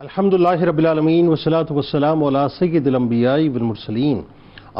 الحمدللہ رب العالمین والصلاة والسلام علی سید الانبیاء والمرسلین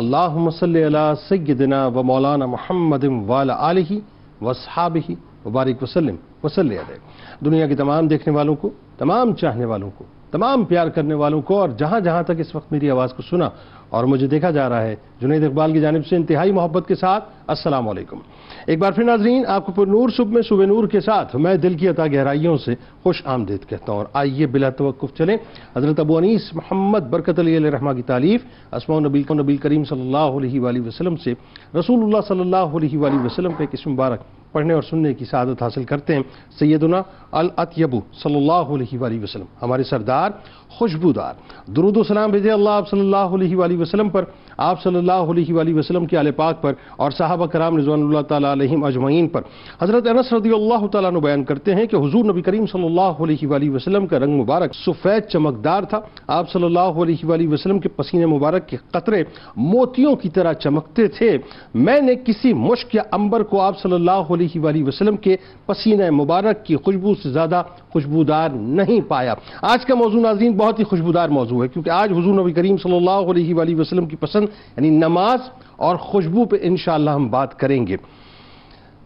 اللہم صلی علی سیدنا و مولانا محمد وعلی آلہ واصحابہ وبارک وسلم وصلی علیہ۔ دنیا کے تمام دیکھنے والوں کو، تمام چاہنے والوں کو، تمام پیار کرنے والوں کو، اور جہاں جہاں تک اس وقت میری آواز کو سنا اور مجھے دیکھا جا رہا ہے، جنید اقبال کی جانب سے انتہائی محبت کے ساتھ السلام علیکم۔ ایک بار پھر ناظرین، آپ کو پر نور صبح میں صبح نور کے ساتھ میں دل کی عطا گہرائیوں سے خوش آمدید کہتا ہوں، اور آئیے بلا توقف چلیں حضرت ابو انیس محمد برکت علی علیہ رحمہ کی تالیف اسماء نبی کریم صلی اللہ علیہ وآلہ وسلم سے رسول اللہ صلی اللہ علیہ وآلہ وسلم کا ایک اسم مبارک پڑھنے اور سننے کی سعادت حاصل کرتے ہیں۔ سیدنا الاطیب صلی اللہ علیہ وآلہ وسلم، ہمارے سردار خوشبودار، درود و سلام بھیجے اللہ آپ صلی اللہ علیہ وآلہ وسلم پر، آپ صلی اللہ علیہ وآلہ وسلم کے آل پاک پر اور صحابہ کرام رضوان اللہ تعالیٰ علیہم اجمعین پر۔ حضرت انس رضی اللہ تعالیٰ عنہ بیان کرتے ہیں کہ حضور نبی کریم صلی اللہ علیہ وآلہ وسلم کا رنگ مبارک سفید چمکدار تھا، آپ صلی اللہ علیہ وآلہ وسلم کے پسینے مبارک کے قطرے موتیوں کی طرح چمکتے تھے۔ میں نے کسی مشک یا عنبر کو آپ صلی اللہ علیہ وآلہ وسلم کے پسینہ مبارک کی خوشبو سے زیادہ خوشبودار نہیں پایا۔ آج کا موضوع ناظرین بہت ہی خوشبودار موضوع ہے، کیونکہ آج حضور نبی کریم صلی اللہ علیہ وآلہ وسلم کی پسند یعنی نماز اور خوشبو پہ انشاءاللہ ہم بات کریں گے۔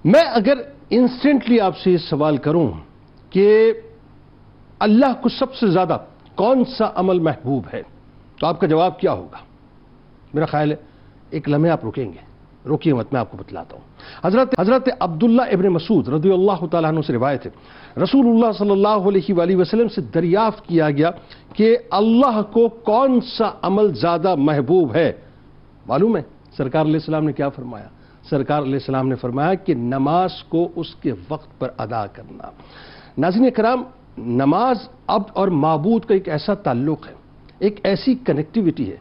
میں اگر انسٹنٹلی آپ سے یہ سوال کروں کہ اللہ کو سب سے زیادہ کون سا عمل محبوب ہے، تو آپ کا جواب کیا ہوگا؟ میرا خیال ہے ایک لمحے آپ رکیں گے، روکیے مت، میں آپ کو بتلاتا ہوں۔ حضرت عبداللہ ابن مسعود رضی اللہ تعالیٰ عنہ سے روایت ہے، رسول اللہ صلی اللہ علیہ وآلہ وسلم سے دریافت کیا گیا کہ اللہ کو کون سا عمل زیادہ محبوب ہے؟ معلوم ہے سرکار علیہ السلام نے کیا فرمایا؟ سرکار علیہ السلام نے فرمایا کہ نماز کو اس کے وقت پر ادا کرنا۔ ناظرین کرام، نماز عبد اور معبود کا ایک ایسا تعلق ہے، ایک ایسی کنیکٹیوٹی ہے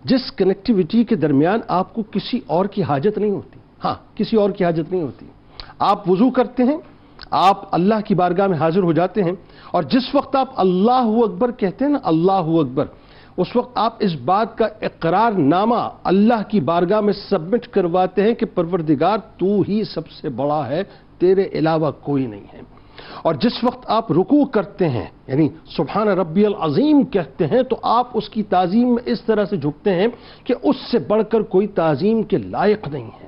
جس کنیکٹیوٹی کے درمیان آپ کو کسی اور کی حاجت نہیں ہوتی۔ ہاں، کسی اور کی حاجت نہیں ہوتی۔ آپ وضو کرتے ہیں، آپ اللہ کی بارگاہ میں حاضر ہو جاتے ہیں، اور جس وقت آپ اللہ اکبر کہتے ہیں نا، اللہ اکبر، اس وقت آپ اس بات کا اقرار نامہ اللہ کی بارگاہ میں سبمٹ کرواتے ہیں کہ پروردگار تو ہی سب سے بڑا ہے، تیرے علاوہ کوئی نہیں ہے۔ اور جس وقت آپ رکوع کرتے ہیں یعنی سبحان ربی العظیم کہتے ہیں، تو آپ اس کی تعظیم میں اس طرح سے جھکتے ہیں کہ اس سے بڑھ کر کوئی تعظیم کے لائق نہیں ہے۔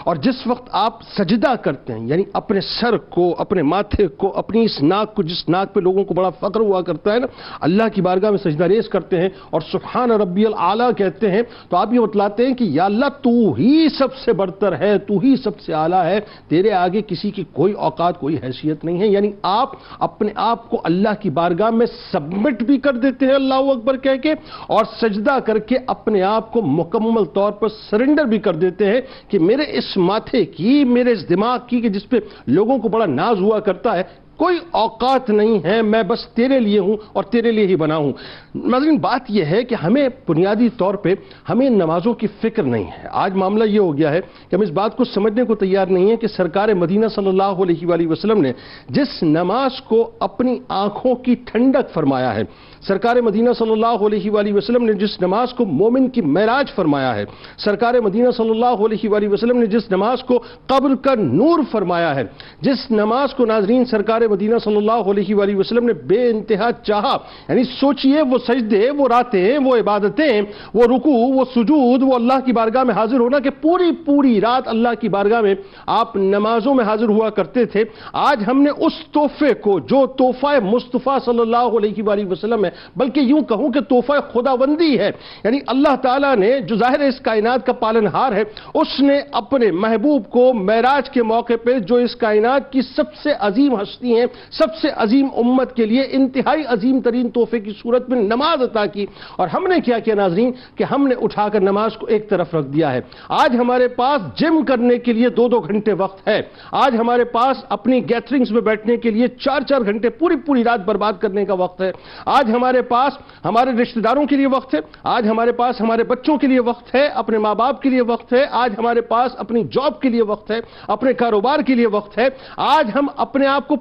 اور جس وقت آپ سجدہ کرتے ہیں یعنی اپنے سر کو، اپنے ماتھے کو، اپنی اس ناک کو، جس ناک پہ لوگوں کو بڑا فخر ہوا کرتا ہے نا، اللہ کی بارگاہ میں سجدہ ریز کرتے ہیں اور سبحان ربی الاعلیٰ کہتے ہیں، تو آپ یہ بتلاتے ہیں کہ یا اللہ تو ہی سب سے برتر ہے، تو ہی سب سے اعلیٰ ہے، تیرے آگے کسی کی کوئی اوقات، کوئی حیثیت نہیں ہے۔ یعنی آپ اپنے آپ کو اللہ کی بارگاہ میں سبمٹ بھی کر دیتے ہیں اللہ اکبر کہہ کے، اور سجدہ کر کے اپنے آپ کو مکمل طور پر سرنڈر بھی کر دیتے ہیں کہ میرے اس ماتھے کی، میرے اس دماغ کی کہ جس پہ لوگوں کو بڑا ناز ہوا کرتا ہے، کوئی اوقات نہیں ہے، میں بس تیرے لیے ہوں اور تیرے لیے ہی بنا ہوں۔ ناظرین بات یہ ہے کہ ہمیں بنیادی طور پہ ہمیں نمازوں کی فکر نہیں ہے۔ آج معاملہ یہ ہو گیا ہے کہ ہم اس بات کو سمجھنے کو تیار نہیں ہے کہ سرکار مدینہ صلی اللہ علیہ وآلہ وسلم نے جس نماز کو اپنی آنکھوں کی ٹھنڈک فرمایا ہے، سرکار مدینہ صلی اللہ علیہ وآلہ وسلم نے جس نماز کو مومن کی معراج فرمایا ہے، سرکار مدینہ صلی اللہ علیہ وآلہ وسلم نے جس نماز کو قبر کا نور فرمایا ہے، جس نماز کو ناظرین سرکار مدینہ صلی اللہ علیہ وآلہ وسلم نے بے انتہا چاہا، یعنی سوچئے وہ سجدے، وہ راتیں، وہ عبادتیں، وہ رکوع، وہ سجود، وہ اللہ کی بارگاہ میں حاضر ہونا کہ پوری رات اللہ کی بارگاہ میں آپ نمازوں میں حاضر ہوا کرتے تھے۔ آج ہم نے اس تحفے کو جو تحفہ مصطفیٰ صلی اللہ علیہ وآلہ وسلم ہے، بلکہ یوں کہوں کہ تحفہ خداوندی ہے، یعنی اللہ تعالیٰ نے جو ظاہر اس کائنات کا پالنہار ہے، اس نے اپنے محبوب کو معراج کے موقع پہ جو اس کائنات کی سب سے عظیم ہستی ہیں، سب سے عظیم امت کے لیے انتہائی عظیم ترین تحفے کی صورت میں نماز عطا کی، اور ہم نے کیا کیا ناظرین کہ ہم نے اٹھا کر نماز کو ایک طرف رکھ دیا ہے۔ آج ہمارے پاس جم کرنے کے لیے 2-2 گھنٹے وقت ہے، آج ہمارے پاس اپنی گیتھرنگز میں بیٹھنے کے لیے 4-4 گھنٹے پوری رات برباد کرنے کا وقت ہے، آج ہمارے پاس ہمارے رشتہ داروں کے لیے وقت ہے، آج ہمارے پاس ہمارے بچوں کے لیے وقت ہے، اپنے ماں باپ کے لیے وقت ہے، آج ہمارے پاس اپنی جاب کے لیے وقت ہے، اپنے کاروبار کے لیے وقت ہے۔ آج ہم اپنے آپ کو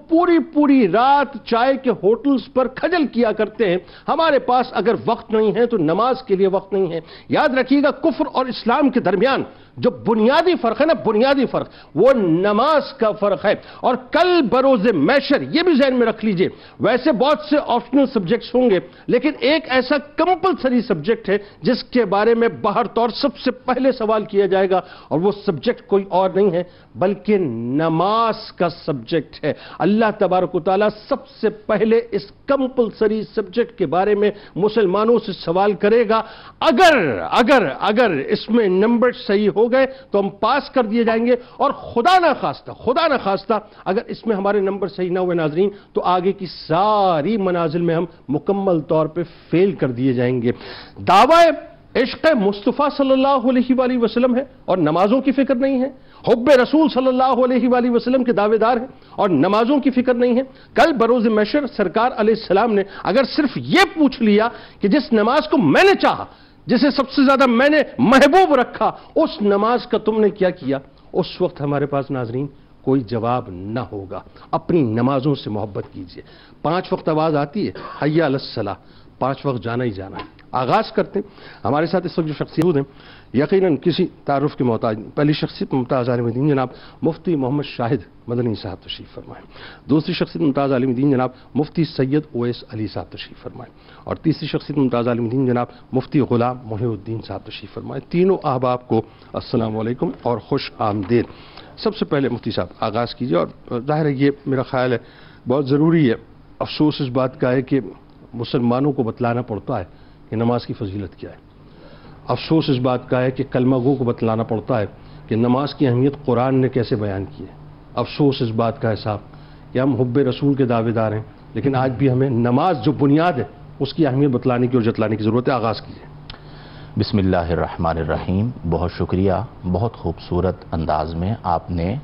پوری رات چائے کے ہوٹلز پر کھجل کیا کرتے ہیں، ہمارے پاس اگر وقت نہیں ہے تو نماز کے لیے وقت نہیں ہے۔ یاد رکھیے گا، کفر اور اسلام کے درمیان جو بنیادی فرق ہے نا، بنیادی فرق وہ نماز کا فرق ہے. اور کل بروز محشر یہ بھی ذہن میں رکھ لیجئے، ویسے بہت سے آپشنل سبجیکٹس ہوں گے لیکن ایک ایسا کمپلسری سبجیکٹ ہے جس کے بارے میں باہر طور سب سے پہلے سوال کیا جائے گا، اور وہ سبجیکٹ کوئی اور نہیں ہے بلکہ نماز کا سبجیکٹ ہے. اللہ تبارک و تعالیٰ سب سے پہلے اس کمپلسری سبجیکٹ کے بارے میں مسلمانوں سے سوال کرے گا. اگر اس میں نمبر صحیح ہو گئے تو ہم پاس کر دیے جائیں گے، اور خدا نہ خواستہ اگر اس میں ہمارے نمبر صحیح نہ ہوئے ناظرین تو آگے کی ساری منازل میں ہم مکمل طور پہ فیل کر دیے جائیں گے. دعوی عشق مصطفیٰ صلی اللہ علیہ وآلہ وسلم ہے اور نمازوں کی فکر نہیں ہے. حب رسول صلی اللہ علیہ وآلہ وسلم کے دعوے دار ہیں اور نمازوں کی فکر نہیں ہے. کل بروز محشر سرکار علیہ السلام نے اگر صرف یہ پوچھ لیا کہ جس نماز کو میں نے چاہا، جسے سب سے زیادہ میں نے محبوب رکھا، اس نماز کا تم نے کیا کیا، اس وقت ہمارے پاس ناظرین کوئی جواب نہ ہوگا. اپنی نمازوں سے محبت کیجئے. 5 وقت آواز آتی ہے حی علی الصلاۃ، 5 وقت جانا ہی جانا ہے. آغاز کرتے ہیں. ہمارے ساتھ اس وقت جو شخصیت ہیں یقیناً کسی تعارف کے محتاج نہیں. پہلی شخصیت ممتاز عالم دین جناب مفتی محمد شاہد مدنی صاحب تشریف فرمائیں. دوسری شخصیت ممتاز عالم دین جناب مفتی سید اویس علی صاحب تشریف فرمائیں. اور تیسری شخصیت ممتاز عالم دین جناب مفتی غلام محی الدین صاحب تشریف فرمائیں. تینوں احباب کو السلام علیکم اور خوش آمدید. سب سے پہلے مفتی صاحب آغاز کیجیے. اور ظاہر ہے یہ میرا خیال ہے بہت ضروری ہے. افسوس اس بات کا ہے کہ مسلمانوں کو بتلانا پڑتا ہے کہ نماز کی فضیلت کیا ہے. افسوس اس بات کا ہے کہ کلمہ گو کو بتلانا پڑتا ہے کہ نماز کی اہمیت قرآن نے کیسے بیان کی ہے. افسوس اس بات کا ہے صاحب کہ ہم حب رسول کے دعوے دار ہیں لیکن آج بھی ہمیں نماز جو بنیاد ہے اس کی اہمیت بتلانے کی اور جتلانے کی ضرورت ہے. آغاز کیجیے. بسم اللہ الرحمن الرحیم. بہت شکریہ. بہت خوبصورت انداز میں آپ نے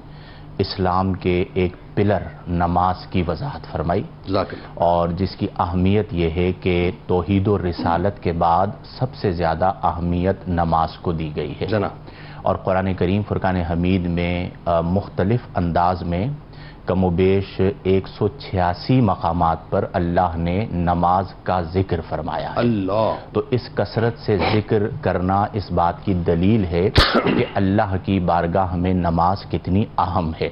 اسلام کے ایک پلر نماز کی وضاحت فرمائی، اور جس کی اہمیت یہ ہے کہ توحید و رسالت کے بعد سب سے زیادہ اہمیت نماز کو دی گئی ہے. اور قرآن کریم فرقان حمید میں مختلف انداز میں کم و بیش 186 مقامات پر اللہ نے نماز کا ذکر فرمایا ہے. تو اس کثرت سے ذکر کرنا اس بات کی دلیل ہے کہ اللہ کی بارگاہ میں نماز کتنی اہم ہے.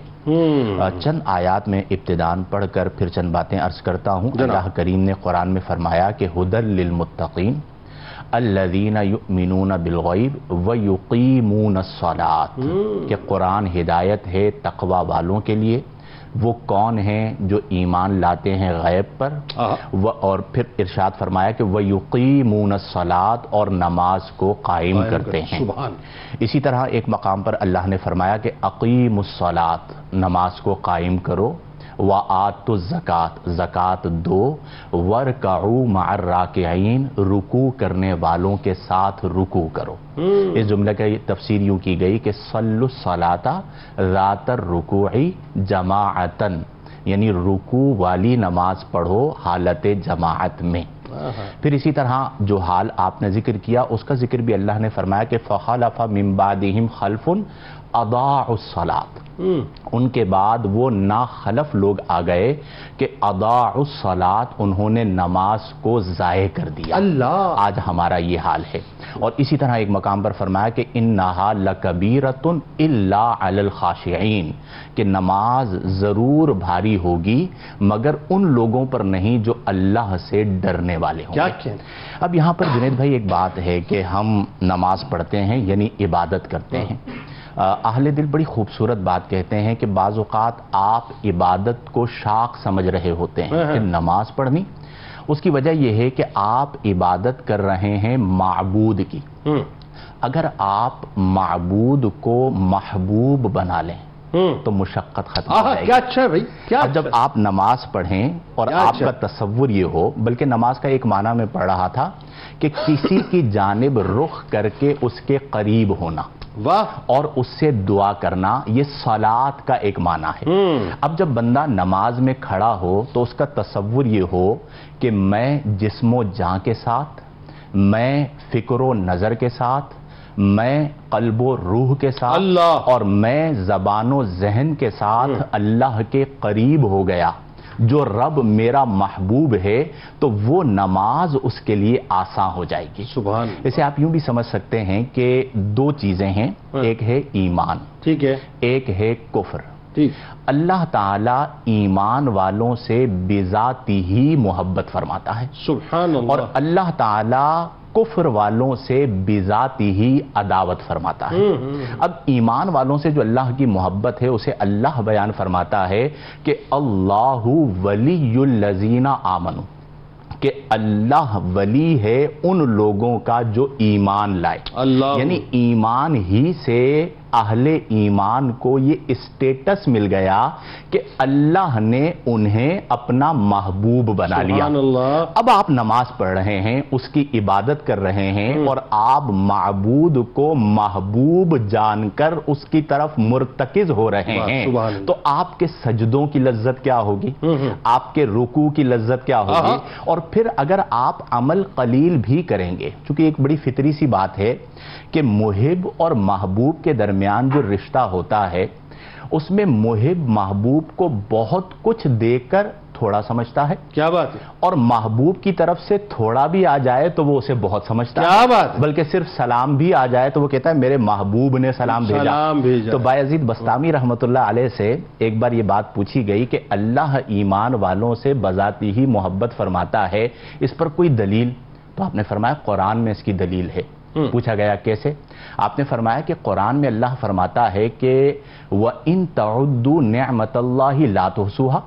چند آیات میں ابتدان پڑھ کر پھر چند باتیں عرض کرتا ہوں. اللہ کریم نے قرآن میں فرمایا کہ ھدی للمتقین الذین یؤمنون بالغیب ویقیمون الصلاۃ، کہ قرآن ہدایت ہے تقوی والوں کے لیے. وہ کون ہیں جو ایمان لاتے ہیں غیب پر، اور پھر ارشاد فرمایا کہ وَيُقِيمُونَ الصَّلَاةَ، اور نماز کو قائم کرتے ہیں. اسی طرح ایک مقام پر اللہ نے فرمایا کہ اقیموا الصلاۃ، نماز کو قائم کرو. وَآتُوا الزَّكَاةَ، زکوٰۃ دو. وَارْكَعُوا مَعَ الرَّاكِعِينَ، رکوع کرنے والوں کے ساتھ رکوع کرو. اس جملے کی تفسیر یوں کی گئی کہ صلوا الصلاۃ ذات الرکوع جماعتاً، یعنی رکوع والی نماز پڑھو حالت جماعت میں. پھر اسی طرح جو حال آپ نے ذکر کیا اس کا ذکر بھی اللہ نے فرمایا کہ فَخَلَفَ مِن بَعْدِهِمْ خَلْفٌ اضاعوا الصلاۃ، ان کے بعد وہ ناخلف لوگ آ گئے کہ اضاعوا الصلاۃ، انہوں نے نماز کو ضائع کر دیا. آج ہمارا یہ حال ہے. اور اسی طرح ایک مقام پر فرمایا کہ انہا لکبیرۃ الا علی الخاشعین، کہ نماز ضرور بھاری ہوگی مگر ان لوگوں پر نہیں جو اللہ سے ڈرنے والے ہوں گے. اب یہاں پر جنید بھائی ایک بات ہے کہ ہم نماز پڑھتے ہیں یعنی عبادت کرتے ہیں. اہل دل بڑی خوبصورت بات کہتے ہیں کہ بعض اوقات آپ عبادت کو شاق سمجھ رہے ہوتے ہیں کہ نماز پڑھنی. اس کی وجہ یہ ہے کہ آپ عبادت کر رہے ہیں معبود کی. اگر آپ معبود کو محبوب بنا لیں تو مشقت ختم ہو جائے گی. کیا اچھا ہے بھائی. جب آپ نماز پڑھیں اور آپ کا تصور یہ ہو، بلکہ نماز کا ایک معنی میں پڑھ رہا تھا کہ کسی کی جانب رخ کر کے اس کے قریب ہونا اور اس سے دعا کرنا، یہ صلات کا ایک معنی ہے. اب جب بندہ نماز میں کھڑا ہو تو اس کا تصور یہ ہو کہ میں جسم و جان کے ساتھ، میں فکر و نظر کے ساتھ، میں قلب و روح کے ساتھ، اور میں زبان و ذہن کے ساتھ اللہ کے قریب ہو گیا. جو رب میرا محبوب ہے تو وہ نماز اس کے لیے آسان ہو جائے گی. سبحان. اسے آپ یوں بھی سمجھ سکتے ہیں کہ دو چیزیں ہیں، ایک ہے ایمان، ٹھیک ہے، ایک ہے کفر. ٹھیک. اللہ تعالیٰ ایمان والوں سے بذاتی ہی محبت فرماتا ہے، سبحان اللہ. اور اللہ تعالیٰ کفر والوں سے بذاتی ہی عداوت فرماتا ہے. اب ایمان والوں سے جو اللہ کی محبت ہے اسے اللہ بیان فرماتا ہے کہ اللہ ولی الذین آمنوا، کہ اللہ ولی ہے ان لوگوں کا جو ایمان لائے. اللہ، یعنی ایمان ہی سے اہل ایمان کو یہ اسٹیٹس مل گیا کہ اللہ نے انہیں اپنا محبوب بنا لیا. سبحان اللہ. اب آپ نماز پڑھ رہے ہیں، اس کی عبادت کر رہے ہیں، اور آپ معبود کو محبوب جان کر اس کی طرف مرتکز ہو رہے ہیں، تو آپ کے سجدوں کی لذت کیا ہوگی، آپ کے رکوع کی لذت کیا ہوگی. اور پھر اگر آپ عمل قلیل بھی کریں گے، چونکہ ایک بڑی فطری سی بات ہے کہ محب اور محبوب کے درمیان جو رشتہ ہوتا ہے اس میں محب محبوب کو بہت کچھ دے کر تھوڑا سمجھتا ہے. کیا بات ہے. اور محبوب کی طرف سے تھوڑا بھی آ جائے تو وہ اسے بہت سمجھتا ہے. کیا بات ہے. بلکہ صرف سلام بھی آ جائے تو وہ کہتا ہے میرے محبوب نے سلام بھیجا. تو بایزید بسطامی رحمۃ اللہ علیہ سے ایک بار یہ بات پوچھی گئی کہ اللہ ایمان والوں سے بذاتی ہی محبت فرماتا ہے، اس پر کوئی دلیل؟ تو آپ نے فرمایا قرآن میں اس کی دلیل ہے. پوچھا گیا کیسے؟ آپ نے فرمایا کہ قرآن میں اللہ فرماتا ہے کہ وَإِن تَعُدُّوا نِعْمَةَ اللَّهِ لَا تُحْصُوهَا،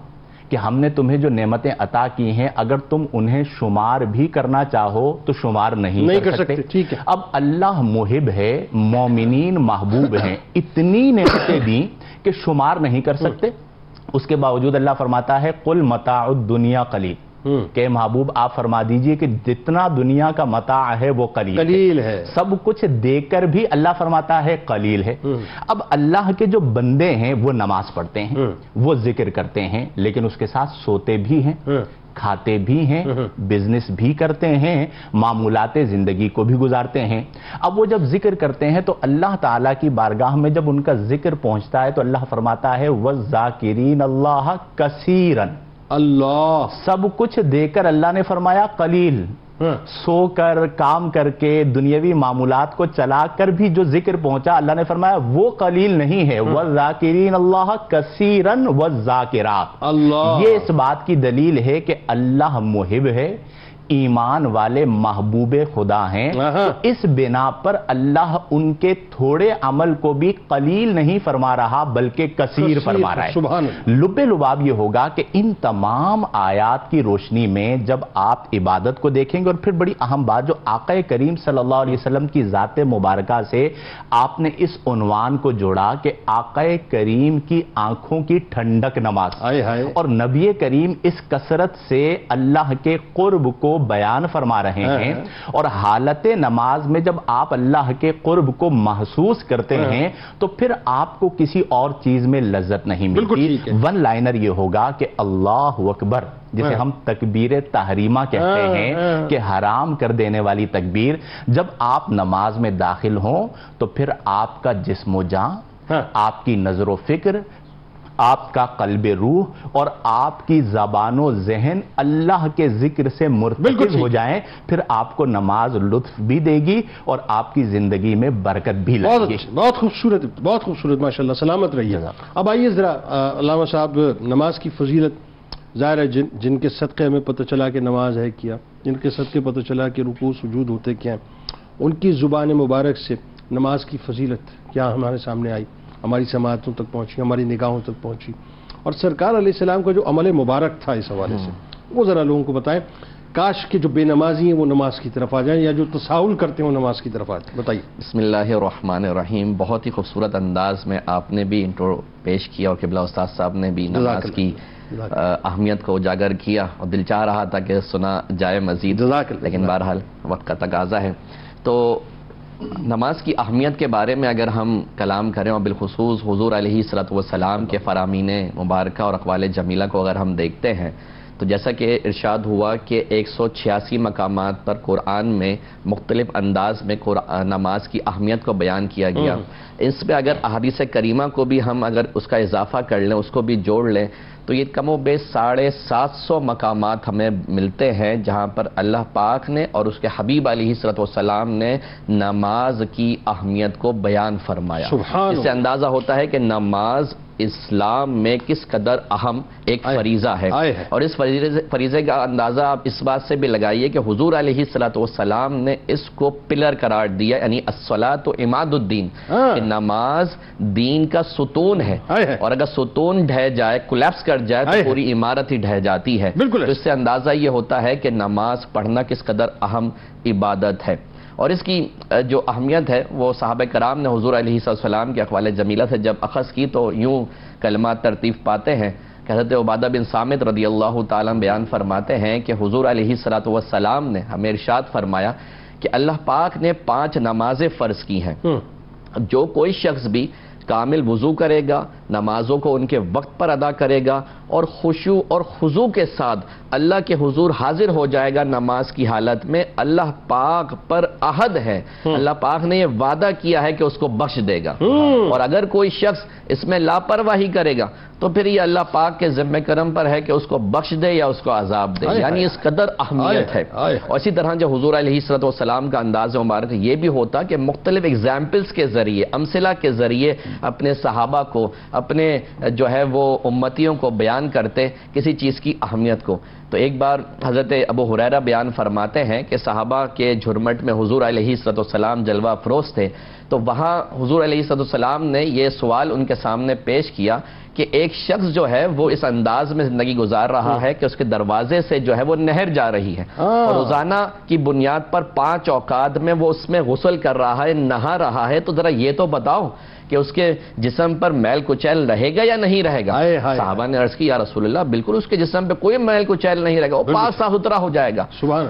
کہ ہم نے تمہیں جو نعمتیں عطا کی ہیں اگر تم انہیں شمار بھی کرنا چاہو تو شمار نہیں کر سکتے. ٹھیک ہے. اب اللہ محب ہے، مومنین محبوب ہیں، اتنی نعمتیں دیں کہ شمار نہیں کر سکتے. اس کے باوجود اللہ فرماتا ہے قُلْ مَتَاعُ الدُّنْيَا قَلِيلٌ، کہ محبوب آپ فرما دیجئے کہ جتنا دنیا کا متاع ہے وہ قلیل ہے. سب کچھ دے کر بھی اللہ فرماتا ہے قلیل ہے. اب اللہ کے جو بندے ہیں وہ نماز پڑھتے ہیں، وہ ذکر کرتے ہیں، لیکن اس کے ساتھ سوتے بھی ہیں، کھاتے بھی ہیں، بزنس بھی کرتے ہیں، معمولات زندگی کو بھی گزارتے ہیں. اب وہ جب ذکر کرتے ہیں تو اللہ تعالیٰ کی بارگاہ میں جب ان کا ذکر پہنچتا ہے تو اللہ فرماتا ہے وَالذَّاكِرِينَ اللَّهَ كَثِيرًا. اللہ سب کچھ دے کر اللہ نے فرمایا قلیل. سو کر کام کر کے دنیاوی معمولات کو چلا کر بھی جو ذکر پہنچا اللہ نے فرمایا وہ قلیل نہیں ہے. وَالذَّاكِرِينَ اللَّهَ كَثِيرًا وَالذَّاكِرَاتِ. اللہ، یہ اس بات کی دلیل ہے کہ اللہ محب ہے، ایمان والے محبوب خدا ہیں. تو اس بنا پر اللہ ان کے تھوڑے عمل کو بھی قلیل نہیں فرما رہا بلکہ کثیر فرما رہا ہے. لب لباب یہ ہوگا کہ ان تمام آیات کی روشنی میں جب آپ عبادت کو دیکھیں گے، اور پھر بڑی اہم بات جو آقا کریم صلی اللہ علیہ وسلم کی ذات مبارکہ سے آپ نے اس عنوان کو جوڑا کہ آقا کریم کی آنکھوں کی ٹھنڈک نماز، اور نبی کریم اس کثرت سے اللہ کے قرب کو بیان فرما رہے ہیں. اور حالت نماز میں جب آپ اللہ کے قرب کو محسوس کرتے ہیں تو پھر آپ کو کسی اور چیز میں لذت نہیں ملتی. ون لائنر یہ ہوگا کہ اللہ اکبر، جسے ہم تکبیر تحریمہ کہتے ہیں کہ حرام کر دینے والی تکبیر، جب آپ نماز میں داخل ہوں تو پھر آپ کا جسم و جان، آپ کی نظر و فکر، آپ کا قلب روح اور آپ کی زبان و ذہن اللہ کے ذکر سے مرتکز ہو جائیں، پھر آپ کو نماز لطف بھی دے گی اور آپ کی زندگی میں برکت بھی لگے گی. بہت خوبصورت، بہت خوبصورت، ماشاءاللہ. سلامت رہیے. اب آئیے ذرا علامہ صاحب، نماز کی فضیلت ظاہر ہے جن کے صدقے ہمیں پتہ چلا کہ نماز ہے کیا، جن کے صدقے پتہ چلا کہ رکوع سجود ہوتے کیا ہیں، ان کی زبان مبارک سے نماز کی فضیلت کیا ہمارے سامنے آئی، ہماری سماعتوں تک پہنچی، ہماری نگاہوں تک پہنچی. اور سرکار علیہ السلام کا جو عمل مبارک تھا اس حوالے سے وہ ذرا لوگوں کو بتائیں. کاش کہ جو بے نمازی ہیں وہ نماز کی طرف آ جائیں، یا جو تساہل کرتے ہیں وہ نماز کی طرف آ جائیں. بتائیے. بسم اللہ الرحمن الرحیم. بہت ہی خوبصورت انداز میں آپ نے بھی انٹرو پیش کیا اور قبلہ استاد صاحب نے بھی نماز کی اہمیت کو اجاگر کیا، اور دل چاہ رہا تھا کہ سنا جائے مزید، لیکن بہرحال وقت کا تقاضا ہے. تو نماز کی اہمیت کے بارے میں اگر ہم کلام کریں، اور بالخصوص حضور علیہ الصلوۃ والسلام کے فرامین مبارکہ اور اقوال جمیلہ کو اگر ہم دیکھتے ہیں تو جیسا کہ ارشاد ہوا کہ 186 مقامات پر قرآن میں مختلف انداز میں نماز کی اہمیت کو بیان کیا گیا. اس پہ اگر احادیث کریمہ کو بھی ہم اگر اس کا اضافہ کر لیں، اس کو بھی جوڑ لیں، تو یہ کم و بیش 750 مقامات ہمیں ملتے ہیں جہاں پر اللہ پاک نے اور اس کے حبیب علیہ السلام نے نماز کی اہمیت کو بیان فرمایا. اس سے اندازہ ہوتا ہے کہ نماز اسلام میں کس قدر اہم ایک فریضہ ہے. اور اس فریضے کا اندازہ آپ اس بات سے بھی لگائیے کہ حضور علیہ السلام نے اس کو پلر قرار دیا، یعنی الصلاۃ عماد الدین، کہ نماز دین کا ستون ہے، اور اگر ستون ڈھہ جائے، کولیپس کر جائے تو پوری عمارت ہی ڈھہ جاتی ہے. تو اس سے اندازہ یہ ہوتا ہے کہ نماز پڑھنا کس قدر اہم عبادت ہے. اور اس کی جو اہمیت ہے وہ صحابہ کرام نے حضور علیہ السلام کے اقوال جمیلہ سے جب اخذ کی تو یوں کلمات ترتیب پاتے ہیں کہ حضرت عبادہ بن صامت رضی اللہ تعالیٰ بیان فرماتے ہیں کہ حضور علیہ السلام نے ہمیں ارشاد فرمایا کہ اللہ پاک نے 5 نمازیں فرض کی ہیں. جو کوئی شخص بھی کامل وضو کرے گا، نمازوں کو ان کے وقت پر ادا کرے گا اور خشوع اور خضوع کے ساتھ اللہ کے حضور حاضر ہو جائے گا نماز کی حالت میں، اللہ پاک پر عہد ہے، اللہ پاک نے یہ وعدہ کیا ہے کہ اس کو بخش دے گا. اور اگر کوئی شخص اس میں لاپرواہی کرے گا تو پھر یہ اللہ پاک کے ذمہ کرم پر ہے کہ اس کو بخش دے یا اس کو عذاب دے. یعنی اس قدر اہمیت ہے. اور اسی طرح جو حضور علیہ السلام کا انداز مبارک یہ بھی ہوتا کہ مختلف ایگزامپلز کے ذریعے، امثلہ کے ذریعے اپنے صحابہ کو، اپنے جو ہے وہ امتیوں کو بیان کرتے کسی چیز کی اہمیت کو. تو ایک بار حضرت ابو ہریرہ بیان فرماتے ہیں کہ صحابہ کے جھرمٹ میں حضور علیہ السلام جلوہ افروز تھے، تو وہاں حضور علیہ السلام نے یہ سوال ان کے سامنے پیش کیا کہ ایک شخص جو ہے وہ اس انداز میں زندگی گزار رہا ہے کہ اس کے دروازے سے جو ہے وہ نہر جا رہی ہے، اور روزانہ کی بنیاد پر 5 اوقات میں وہ اس میں غسل کر رہا ہے، نہا رہا ہے. تو ذرا یہ تو بتاؤ کہ اس کے جسم پر میل کچیل رہے گا یا نہیں رہے گا؟ صحابہ نے عرض کی یا رسول اللہ بالکل اس کے جسم پہ کوئی میل کچیل نہیں رہے گا، وہ پاک صاف ستھرا ہو جائے گا.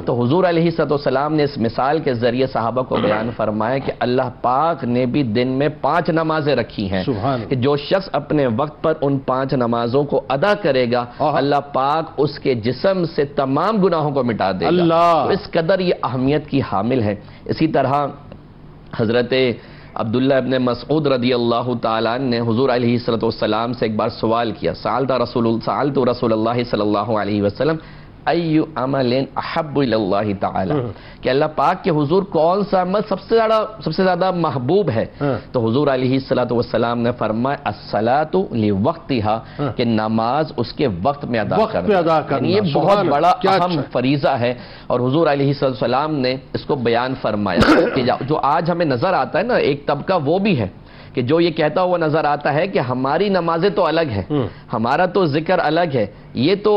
تو حضور علیہ السلام نے اس مثال کے ذریعے صحابہ کو بیان فرمایا کہ اللہ پاک نے بھی دن میں 5 نمازیں رکھی ہیں کہ جو شخص اپنے وقت پر ان 5 نمازوں کو ادا کرے گا اللہ پاک اس کے جسم سے تمام گناہوں کو مٹا دے گا. تو اس قدر یہ اہمیت کی حامل ہے. اسی طرح حضرت عبداللہ ابن مسعود رضی اللہ تعالیٰ نے حضور علیہ السلام سے ایک بار سوال کیا، سألت رسول اللہ صلی اللہ علیہ وسلم ایو عمل احب الی اللہ تعالی، کہ اللہ پاک کے حضور کون سا عمل سب سے زیادہ محبوب ہے؟ تو حضور علیہ السلام نے فرمایا الصلاۃ لوقتها، کہ نماز اس کے وقت میں ادا کرنا. یہ بہت بڑا اہم فریضہ ہے. اور حضور علیہ السلام نے اس کو بیان فرمایا کہ جو آج ہمیں نظر آتا ہے نا، ایک طبقہ وہ بھی ہے کہ جو یہ کہتا ہوا نظر آتا ہے کہ ہماری نمازیں تو الگ ہیں، ہمارا تو ذکر الگ ہے، یہ تو